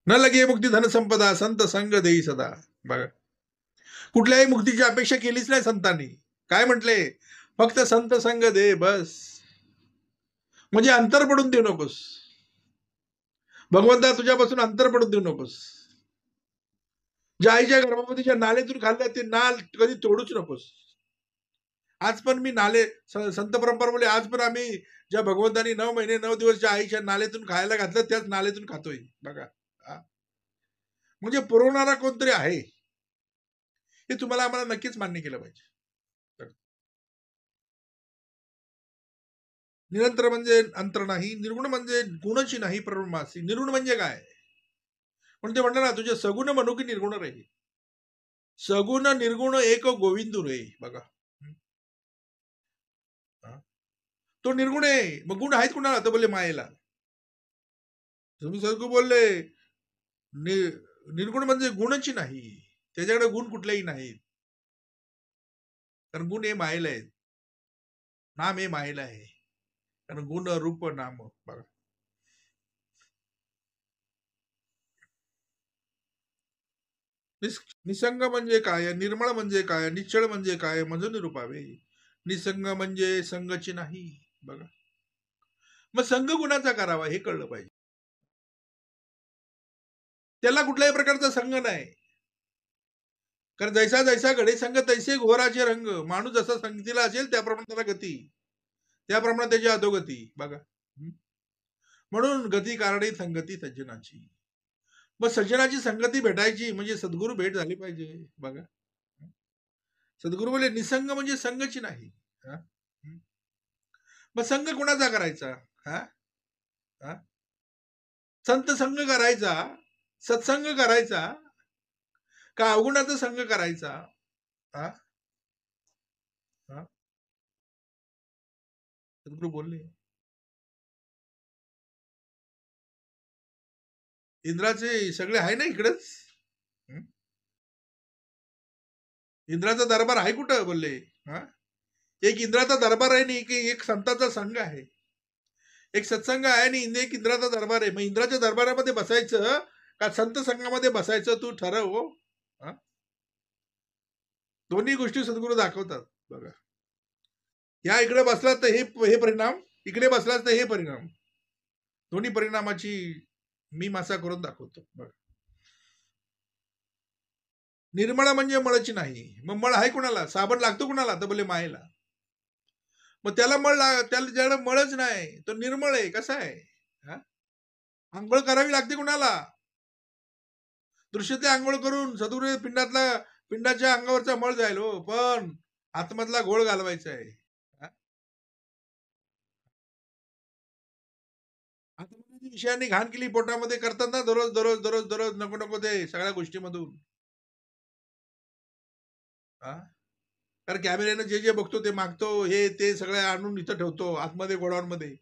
न लगे मुक्ती धन संपदा, संत संग देई सदा. बघा, कुठल्याही मुक्तीची अपेक्षा केलीच नाही संतांनी. काय म्हटले? फक्त संत संग दे बस. म्हणजे अंतर पडून देऊ नकोस. भगवंता तुझ्यापासून अंतर पडून देऊ नकोस. ज्या आईच्या गर्भामध्ये ज्या नालेतून खाल्लं ते नाल कधी तोडूच नकोस. आज पण मी नाले संत परंपरा बोले आज पण आम्ही ज्या भगवंतानी 9 महिने 9 दिवस ज्या आईच्या नालेतून खायला घातलं त्याच नालेतून खातोय बघा. म्हणजे पुरवणारा कोणतरी आहे हे तुम्हाला आम्हाला नक्कीच मान्य केलं पाहिजे. निरंतर म्हणजे अंतर नाही, निर्गुण म्हणजे गुणची नाही परमासी. निर्गुण म्हणजे काय? पण ते म्हणतात ना तुझे सगुण म्हणू की निर्गुण रे. सगुण निर्गुण एक गोविंदू रे बघा. तो निर्गुण आहे, मग गुण आहेत कुणाला? तर बोलले मायेला. तुम्ही सगळं बोलले निर्गुण म्हणजे गुणची नाही, त्याच्याकडे गुण कुठलेही नाहीत. कारण गुण हे मायेला आहेत, नाम हे मायेला आहे. कारण गुण रूप नाम बघा. निसंग म्हणजे काय? निर्मळ म्हणजे काय? निश्चळ म्हणजे काय? मज निरूपावे. निसंग म्हणजे संगची नाही बघा. मग संघ गुणाचा करावा हे कळलं पाहिजे. त्याला कुठल्याही प्रकारचा संघ नाही. कारण जैसा जैसा घडे संघ तैसे घोराचे रंग. माणूस जसा संगतीला असेल त्याप्रमाणे त्याला गती, त्याप्रमाणे त्याची अधोगती बघा. म्हणून गती कारणे संगती सज्जनाची. मग सज्जनाची संगती भेटायची म्हणजे सद्गुरू भेट झाली पाहिजे बघा. सद्गुरू बोले निसंग म्हणजे संघची नाही. मग संघ कुणाचा करायचा? हा संत संघ करायचा, सत्संग करायचा का अवगुणाचा संघ करायचा? हा सद्गुरू बोलले इंद्राचे सगळे आहे ना इकडेच. इंद्राचा दरबार आहे कुठं बोलले? एक इंद्राचा दरबार आहे नाही की एक संतांचा संघ आहे, एक सत्संग आहे आणि एक इंद्राचा दरबार आहे. मग इंद्राच्या दरबारामध्ये बसायचं का संत संघामध्ये बसायचं तू ठरव. दोन्ही गोष्टी सद्गुरू दाखवतात बघा. या इकडे बसलात तर हे परिणाम, इकडे बसलात तर हे परिणाम, दोन्ही परिणामाची मी मासा करून दाखवतो बघा. निर्मळ म्हणजे मळची नाही. मग मळ आहे कुणाला? साबण लागतो कुणाला? तर बोले मायेला. मग त्याला त्याला ज्याला मळच नाही तो निर्मळ आहे. कसा आहे? आंघोळ करावी लागते कुणाला? दृश्य आंघोळ करून सदुर पिंडाच्या अंगावरचा मळ जाईल हो, पण आतमधला घोळ घालवायचा आहे. आतमधली विषयाने घाण केली पोटामध्ये करतात ना दररोज दररोज दररोज दररोज नको नको ते सगळ्या गोष्टीमधून. कारण कॅमेऱ्यानं जे जे बघतो ते मागतो, हे ते सगळं आणून इथं ठेवतो आतमध्ये गोडाऊनमध्ये.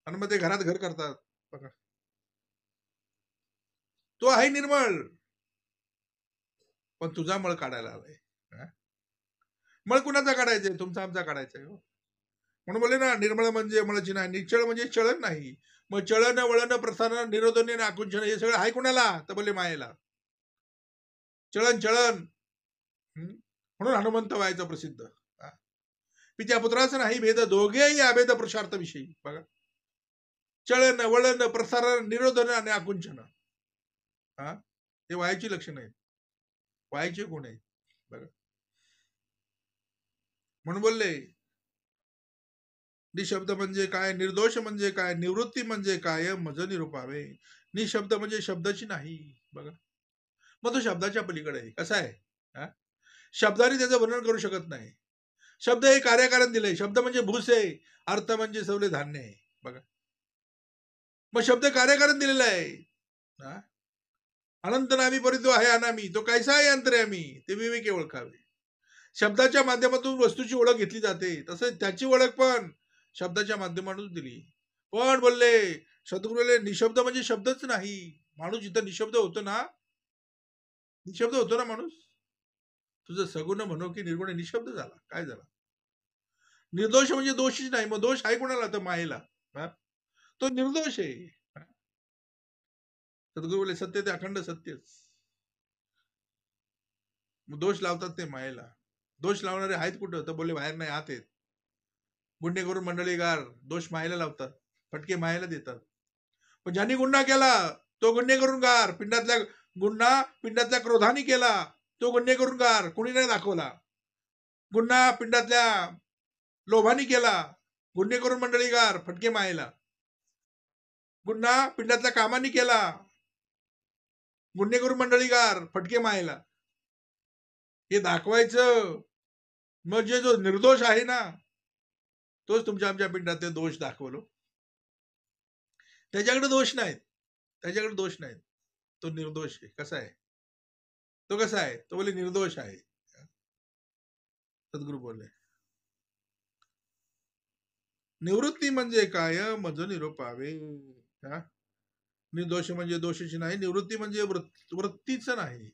आणि मग ते घरात घर करतात बघा. तो आहे निर्मळ, पण तुझा मळ काढायला आलाय. मळ कुणाचा काढायचंय? तुमचा आमचा काढायचंय हो. म्हणून बोलले ना निर्मळ म्हणजे मळची नाही, निश्चळ म्हणजे चळण नाही. मग चळण वळण प्रसारण निरोधन आकुंचन हे सगळं आहे कुणाला? तर बोलले मायेला. चळण चळण म्हणून हनुमंत व्हायचं प्रसिद्ध. पित्या पुत्राचं नाही भेद, दोघेही अभेद पुरुषार्थ विषयी बघा. चळण वळण प्रसारण निरोधन आणि आकुंचन हे व्हायची लक्षणं आहेत, व्हायचे गुण आहेत बघा. म्हणून बोलले निशब्द म्हणजे काय? निर्दोष म्हणजे काय? निवृत्ती म्हणजे काय? मज निरूपावे. निशब्द म्हणजे शब्दाची नाही बघा. मग तो शब्दाच्या पलीकडे आहे. कसा आहे? शब्दाने त्याचं वर्णन करू शकत नाही. शब्द हे कार्यकारण दिलंय. शब्द म्हणजे भूस आहे, अर्थ म्हणजे सवले धान्य आहे बघा. मग शब्द कार्यकारण दिलेला आहे. अनंत नामी परितो आहे अनामी, तो कैसा आहे अंतर्यामी, ते विवेके ओळखावे. शब्दाच्या माध्यमातून वस्तूची ओळख घेतली जाते, तसं त्याची ओळख पण शब्दाच्या माध्यमातून दिली. पण बोलले सद्गुरूले निशब्द म्हणजे शब्दच नाही. माणूस जिथं निशब्द होतो ना, निशब्द होतो ना माणूस, तुझं सगुण म्हणो की निर्गुण निशब्द झाला. काय झाला? निर्दोष म्हणजे दोषीच नाही. मग दोष आहे कोणाला? तर मायेला. तो निर्दोष आहे. सद्गुरू बोले सत्य ते अखंड सत्यच. मग दोष लावतात ते मायेला. दोष लावणारे आहेत कुठं? तर बोलले बाहेर नाही, आत आहेत. गुन्हे करून मंडळीगार दोष मायेला लावतात, फटके मायेला देतात. पण ज्यांनी गुन्हा केला तो गुन्हे करून गार, पिंडातल्या क्रोधाने केला तो गुन्हे करून गार, कुणी नाही दाखवला. गुन्हा पिंडातल्या लोभानी केला, गुन्हे करून मंडळीगार फटके मायला. गुन्हा पिंडातल्या कामानी केला, गुन्हे करून मंडळीगार फटके मायला. हे दाखवायचं. म्हणजे जो निर्दोष आहे ना, तोच तुमच्या आमच्या पिंडातले दोष दाखवलो. त्याच्याकडे दोष नाहीत, त्याच्याकडे दोष नाहीत. तो निर्दोष आहे. कसा आहे तो? कसा आहे तो? बोले निर्दोष आहे. सद्गुरू बोलले, निवृत्ती म्हणजे काय मज निरोपावे. निर्दोष म्हणजे दोषाची नाही, निवृत्ती म्हणजे वृत्तीच नाही,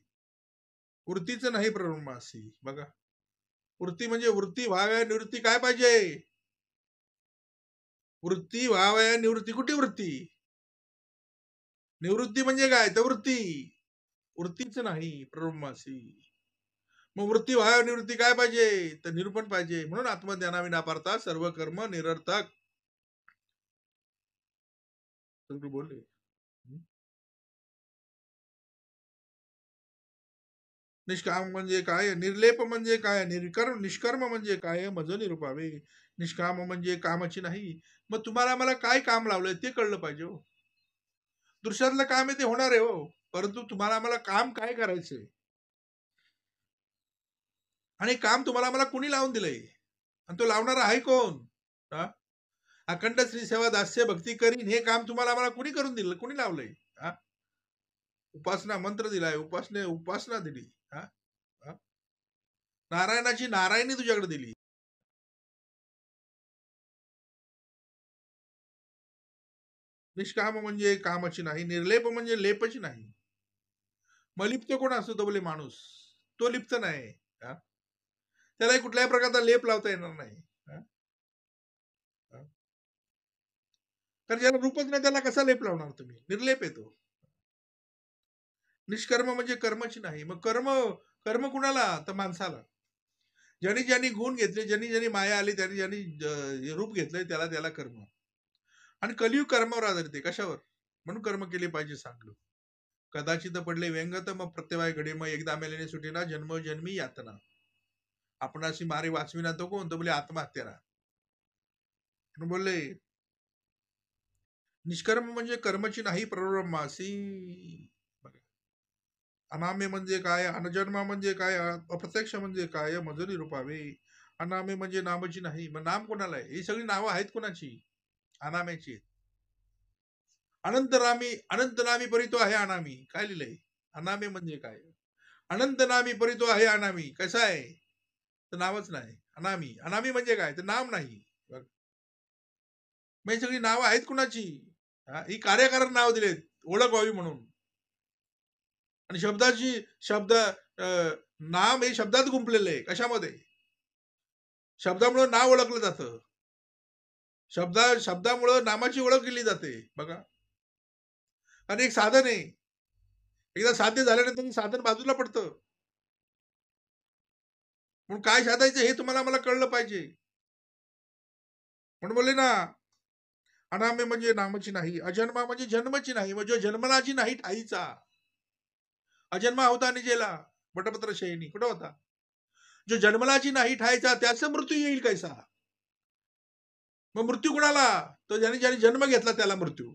वृत्तीच नाही ब्रह्मासी. बघा, वृत्ती म्हणजे वृत्ती व्हाव्या, निवृत्ती काय पाहिजे? वृत्ती व्हाव्या, निवृत्ती कुठे? वृत्ती. निवृत्ती म्हणजे काय? तर वृत्ती, वृत्तीच नाही ब्रह्मासी. मग वृत्ती व्हाव्या, निवृत्ती काय पाहिजे? तर निरूपण पाहिजे. म्हणून आत्मज्ञानाविना पारता सर्व कर्म निरर्थक. बोलले निष्काम म्हणजे काय? निर्लेप म्हणजे काय? निष्कर्म म्हणजे काय? मज निरूपावे. निष्काम म्हणजे कामाची नाही. मग तुम्हाला मला काय काम लावलंय ते कळलं पाहिजे हो. दुसऱ्यातलं काम आहे ते होणार आहे हो, परंतु तुम्हाला मला काम काय करायचंय आणि काम तुम्हाला मला कुणी लावून दिलंय आणि तो लावणारा आहे कोण? अखंड श्री सेवा दास्य भक्ती करीन हे काम तुम्हाला मला कुणी करून दिलं? कुणी लावलंय? उपासना मंत्र दिलाय, उपासना दिली. नारायणाची नारायणी तुझ्याकडे दिली. निष्काम म्हणजे कामाची नाही, निर्लेप म्हणजे लेपची नाही. मग लिप्त कोण असतो? तो बोले माणूस. तो लिप्त नाही, त्याला कुठल्याही प्रकारचा लेप लावता येणार नाही. कारण ज्याला रूपच नाही त्याला कसा लेप लावणार तुम्ही? निर्लेप येतो. निष्कर्म म्हणजे कर्मची नाही. मग कर्म, कर्म कुणाला? तर माणसाला. ज्यांनी ज्यांनी गुण घेतले, ज्यांनी ज्यांनी माया आली, त्यांनी ज्यांनी रूप घेतलंय त्याला त्याला कर्म. आणि कलियुग कर्मावर आधारित आहे. कशावर? म्हणून कर्म केले पाहिजे सांगलो. कदाचित पडले व्यंगत मग प्रत्यवाय घडे, मग एकदा मेल्याने सुटेना जन्मजन्मी यातना. आपणाशी मारे वाचविना तो कोण? तो बोले आत्महत्या. बोलले निष्कर्म म्हणजे कर्मची नाही प्रब्रह्मासी. अनामे म्हणजे काय? अनजन्मा म्हणजे काय? अप्रत्यक्ष म्हणजे काय? मजुरी रूपावे. अनामे म्हणजे नामाची नाही. मग नाम कोणाला आहे? ही सगळी नावं आहेत कोणाची? अनाम्याची. अनंतनामी, अनंतनामी परितो आहे अनामी. काय लिहिलंय? अनामे म्हणजे काय? अनंतनामी परितो आहे अनामी. कसं आहे? तर नावच नाही. अनामी, अनामी म्हणजे काय? तर नाम नाही. मग सगळी नावं आहेत कुणाची? ही कार्यकारण नाव दिलेत ओळख व्हावी म्हणून. आणि शब्दाची शब्द नाम हे शब्दात गुंपलेलं आहे. कशामध्ये? शब्दामुळे नाव ओळखलं जातं. शब्दामुळे नामाची ओळख केली जाते. बघा, आणि एक साधन आहे. एकदा साध्य झाल्यानंतर साधन बाजूला पडतं. म्हणून काय साधायचं हे तुम्हाला मला कळलं पाहिजे. म्हणून बोलले ना, अनामे म्हणजे नामाची नाही, अजन्मा म्हणजे जन्मची नाही. म्हणजे जन्मनाची नाही ठाईचा. अजन्मा होता निजेला वटपत्र शयनी. कुठं होता? जो जन्मलाची नाही ठायचा त्याचा मृत्यू येईल कैसा? मग मृत्यू कुणाला? तो ज्याने ज्याने जन्म घेतला त्याला मृत्यू.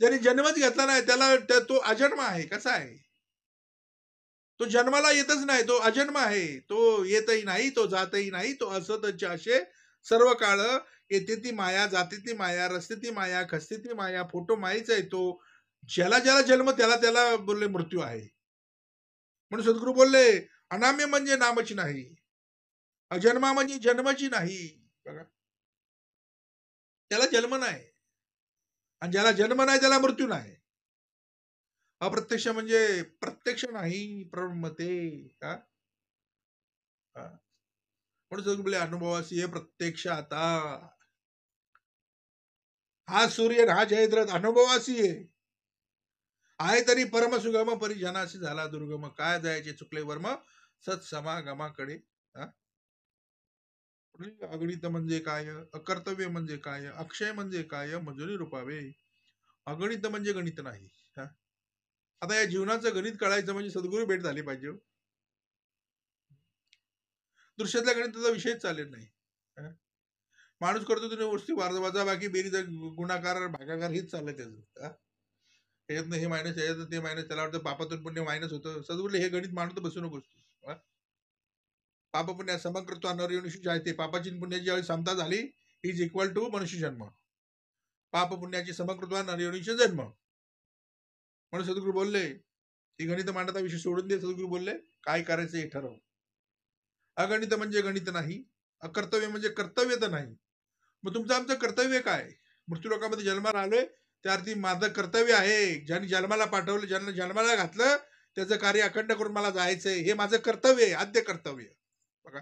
ज्याने जन्मच घेतला नाही त्याला तो अजन्म आहे. कसा आहे? तो जन्माला येतच नाही, तो अजन्म आहे. तो येतही नाही, तो जातही नाही, तो असतच असे सर्व काळ. येते ती माया, जाते ती माया, रस्ते ती माया, खसते ती माया, फोटो मायेचा आहे तो. ज्याला ज्याला जन्म त्याला त्याला बोलले मृत्यू आहे. म्हणून सद्गुरू बोलले अनाम्य म्हणजे नामची नाही, अजन्मा म्हणजे जन्मची नाही. बघा, त्याला जन्म नाही आणि ज्याला जन्म नाही त्याला मृत्यू नाही. अप्रत्यक्ष म्हणजे प्रत्यक्ष नाही प्रमते. म्हणून सद्गुरू बोलले अनुभवासी हे प्रत्यक्ष. आता हा सूर्य हा जयद्रथ अनुभवासी आहे तरी परमसुगम परिजनाशी झाला दुर्गम. काय जायचे चुकले वर्म सत्समागमाकडे. अगणित म्हणजे काय? अकर्तव्य म्हणजे काय? अक्षय म्हणजे काय? मजुरी रूपावे. अगणित म्हणजे गणित नाही. आता या जीवनाचं गणित कळायचं म्हणजे सद्गुरू भेट झाली पाहिजे. दृश्यातल्या गणिताचा विषयच चालेल नाही. माणूस करतो तुम्ही गोष्टी वजा बाकी बेरीज गुणाकार भागाकार हेच चाललंय त्याचं. त्याच्यातनं हे मायनस याच्यातनं ते मायनस, त्याला वाटतं पापातून पुण्य मायनस होतं. सदगुरुले हे गणित मांडत बसू नकोस. पाप पुण्य समकृत्वा नरयोनिषु जायते. पापाची पुण्याची ज्यावेळी समता झाली इज इक्वल टू मनुष्य जन्म. पाप पुण्याची समकृत्वा नरयोनिषु जन्म. म्हणून सद्गुरू बोलले की गणित मांडता विषय सोडून दे. सद्गुरू बोलले काय करायचं हे ठरव. अगणित म्हणजे गणित नाही, अकर्तव्य म्हणजे कर्तव्य तर नाही. मग तुमचं आमचं कर्तव्य काय? मृत्यू लोकांमध्ये जन्माला आलोय त्या अर्थी माझं कर्तव्य आहे. ज्यांनी जन्माला पाठवलं, ज्यांना जन्माला घातलं त्याचं कार्य अखंड करून मला जायचंय, हे माझं कर्तव्य आहे, आद्य कर्तव्य. बघा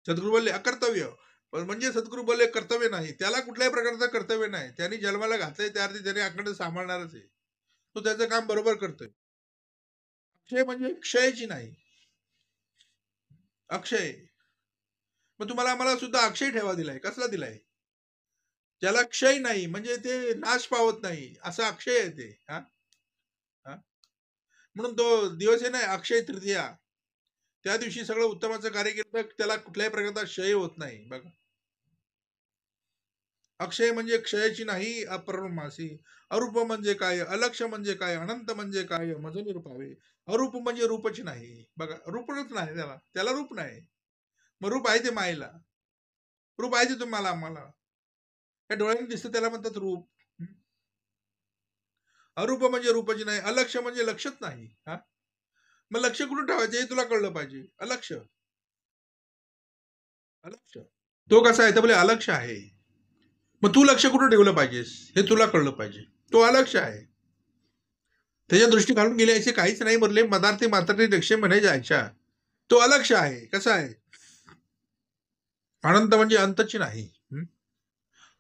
सद्गुरू बोलले अकर्तव्य, म्हणजे सद्गुरू बोलले कर्तव्य नाही. त्याला कुठल्याही प्रकारचं कर्तव्य नाही. त्यांनी जन्माला घातलंय त्या अर्थी त्याने अखंड सांभाळणारच आहे. तो त्याचं काम बरोबर करतोय. अक्षय म्हणजे क्षयाची नाही, अक्षय. मग तुम्हाला आम्हाला सुद्धा अक्षय ठेवा दिलाय. कसला दिलाय? ज्याला क्षय नाही, म्हणजे ते नाश पावत नाही, असं अक्षय आहे ते. म्हणून तो दिवस आहे ना अक्षय तृतीया, त्या दिवशी सगळं उत्तमाचं कार्य केलं तर त्याला कुठल्याही प्रकारचा क्षय होत नाही. बघा अक्षय म्हणजे क्षयाची नाही, अपरमासी. अरूप म्हणजे काय, अलक्ष्य म्हणजे काय, अनंत म्हणजे काय, मज निरूपावे. अरूप म्हणजे रूपच नाही. बघा रूपच नाही त्याला, त्याला रूप नाही. मग रूप आहे ते मायेला, रूप आहे ते तुम्हाला आम्हाला. त्या डोळ्याने दिसतं त्याला म्हणतात रूप. अरूप म्हणजे रूपच नाही, अलक्ष्य म्हणजे लक्षच नाही. मग लक्ष कुठून ठेवायचं हे तुला कळलं पाहिजे. अलक्ष्य, अलक्ष्य तो कसा आहे तर बोले अलक्ष्य आहे. मग तू लक्ष कुठं ठेवलं पाहिजेस हे तुला कळलं पाहिजे. तो अलक्ष्य आहे, त्याच्या दृष्टी घालून गेले असे काहीच नाही. मरले मदार्थी मात्र लक्ष म्हणे जायच्या. तो अलक्ष्य आहे. कसा आहे? अनंत म्हणजे अंतची नाही.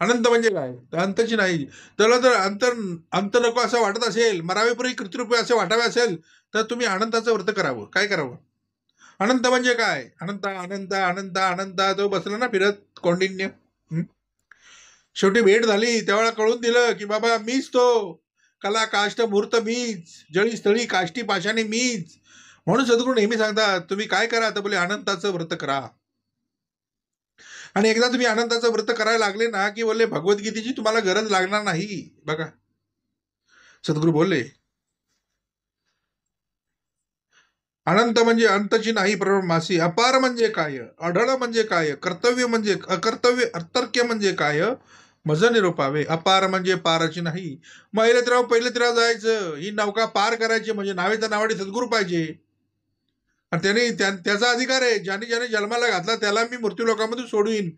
अनंत म्हणजे काय तर अंतची नाही. त्याला जर अंत नको असं वाटत असेल, मरावेपुरी कृतिरूपे असे वाटावे असेल तर तुम्ही अनंताचं व्रत करावं. काय करावं? अनंत म्हणजे काय? अनंत अनंत अनंत अनंत तो बसला ना फिरत कौंडिन्य. शेवटी भेट झाली त्यावेळेला कळून दिलं की बाबा मीच तो कला काष्ट मूर्त मीच, जळी स्थळी काष्टी पाशाने मीच. म्हणून सद्गुरू नेहमी सांगतात तुम्ही काय करा तर बोले अनंताचं व्रत करा. आणि एकदा तुम्ही अनंताचं व्रत करायला लागले ना की बोलले भगवद्गीतेची तुम्हाला गरज लागणार नाही. बघा सद्गुरू बोलले अनंत म्हणजे अंतची नाही परमासी. अपार म्हणजे काय, अढळ म्हणजे काय, कर्तव्य म्हणजे अकर्तव्य, अतर्क्य म्हणजे काय, मज निरूपावे. अपार म्हणजे पाराची नाही. पहिले तिराव जायचं, ही नौका पार करायची म्हणजे नावेच्या नावाने सद्गुरू पाहिजे. आणि त्याचा अधिकार आहे. ज्याने जन्माला घातला त्याला मी मृत्यू लोकांमध्ये सोडवीन.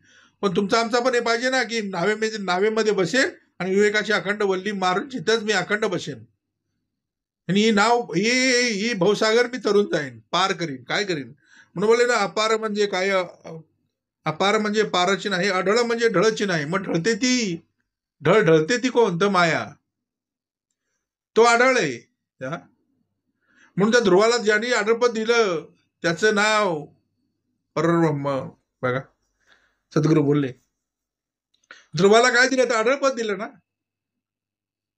पण तुमचा आमचा पण हे पाहिजे ना की नावेमध्ये बसेल आणि विवेकाची अखंड वल्ली मारून तिथंच मी अखंड बसेन. आणि ही भवसागर मी तरुण जाईन, पार करीन. काय करीन? म्हणून बोलले ना अपार म्हणजे काय, अपार म्हणजे पाराची नाही, अढळ म्हणजे ढळची नाही. मग ढळते ती कोण तर माया, तो आढळ आहे. म्हणून त्या ध्रुवाला ज्यांनी आढळपद दिलं त्याचं नाव परब्रह्म. बघा सद्गुरू बोलले ध्रुवाला काय दिलं तर आढळपद दिलं ना.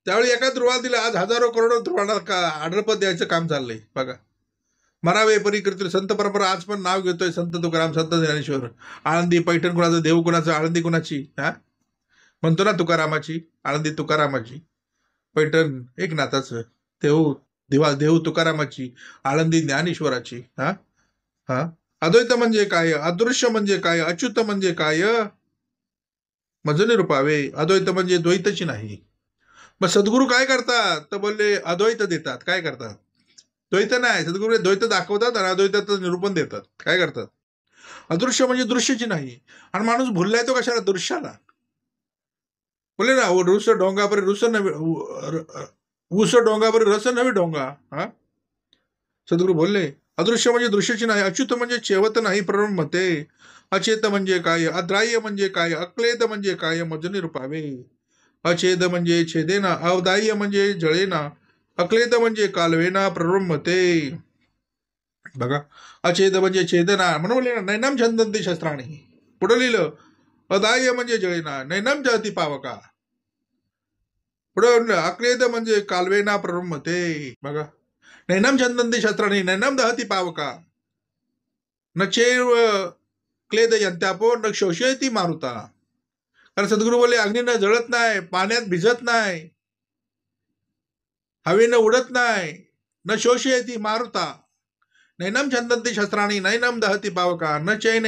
त्यावेळी एका ध्रुवाला दिलं, आज हजारो करोडो ध्रुवाला आढळपद द्यायचं काम चाललंय. बघा मरावे परिकृत संत परंपरा आज पण नाव घेतोय. संत तुकाराम, संत ज्ञानेश्वर. आळंदी पैठण कुणाचं, देव कुणाचं, आळंदी कुणाची म्हणतो ना तुकारामाची, आळंदी तुकारामाची, पैठण एकनाथाचं, देव तुकारामाची, आळंदी ज्ञानेश्वराची. अद्वैत म्हणजे काय, अदृश्य म्हणजे काय, अच्युत म्हणजे काय, मज निरूपावे. अद्वैत म्हणजे द्वैतची नाही. मग सद्गुरू काय करतात तर बोलले अद्वैत देतात. काय करतात? द्वैत नाही. सद्गुरू द्वैत दाखवतात आणि अद्वैताचं निरूपण देतात. काय करतात? अदृश्य म्हणजे दृश्याची नाही. आणि माणूस भुललाय तो कशाला? दृश्याला. बोले ना रुस डोंगापरी रुस नव्हे, ऊस डोंगापरी रस नव्हे डोंगा. सद्गुरू बोलले अदृश्य म्हणजे दृश्याची नाही, अच्युत म्हणजे चेवत नाही परब्रह्म ते. अचेत म्हणजे काय, अद्राह्य म्हणजे काय, अक्लेद म्हणजे काय, मज निरूपावे. अछेद म्हणजे छेदेना, अवदाह्य म्हणजे जळेना, अक्लेद म्हणजे कालवेना परब्रह्म ते. बघा अछेद म्हणजे छेदना. म्हणून लिहिलं नैनम छंदंती शस्त्राणी. पुढे लिहिलं अदाह्य म्हणजे जळेना, नैनम जळती पावका. पुढे अक्लेद म्हणजे कालवेना परब्रह्म ते. बघा नैनम छंदंती शस्त्राणी, नैनम दहती पावका. न चैव क्लेदयन्त्यापो न शोषयति मारुता. कारण सद्गुरू बोलले अग्नीनं जळत नाही, पाण्यात भिजत नाही, हवेनं उडत नाही. न शोषयति मारुता नैनम छंदन्ति शस्त्राणि नैनम दहति पावका न चैन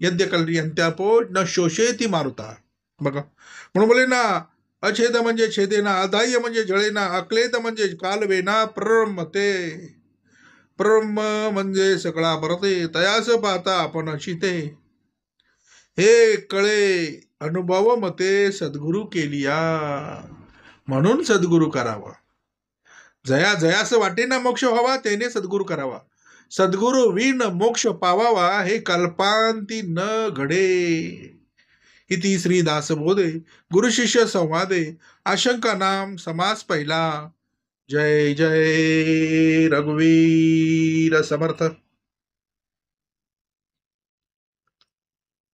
यद्यकल्यन्त्यापो न शोषयति मारुता. बघा म्हणून बोले ना, अछेद म्हणजे छेदेना, अधाह्य म्हणजे जळेना, अक्लेद म्हणजे कालवेना, प्ररमते ब्रह्म म्हणजे सगळा भरते, तयास पाहता आपण अशिते. हे कळे अनुभव मते सद्गुरु केलिया. म्हणून सद्गुरु करावा. जया जयास वाटे ना मोक्ष व्हावा, त्याने सद्गुरु करावा. सद्गुरु विण मोक्ष पावावा, हे कल्पांती न घडे. इति श्री दासबोधे गुरु शिष्य संवादे आशंका नाम समास पहिला. जय जय रघुवीर समर्थ.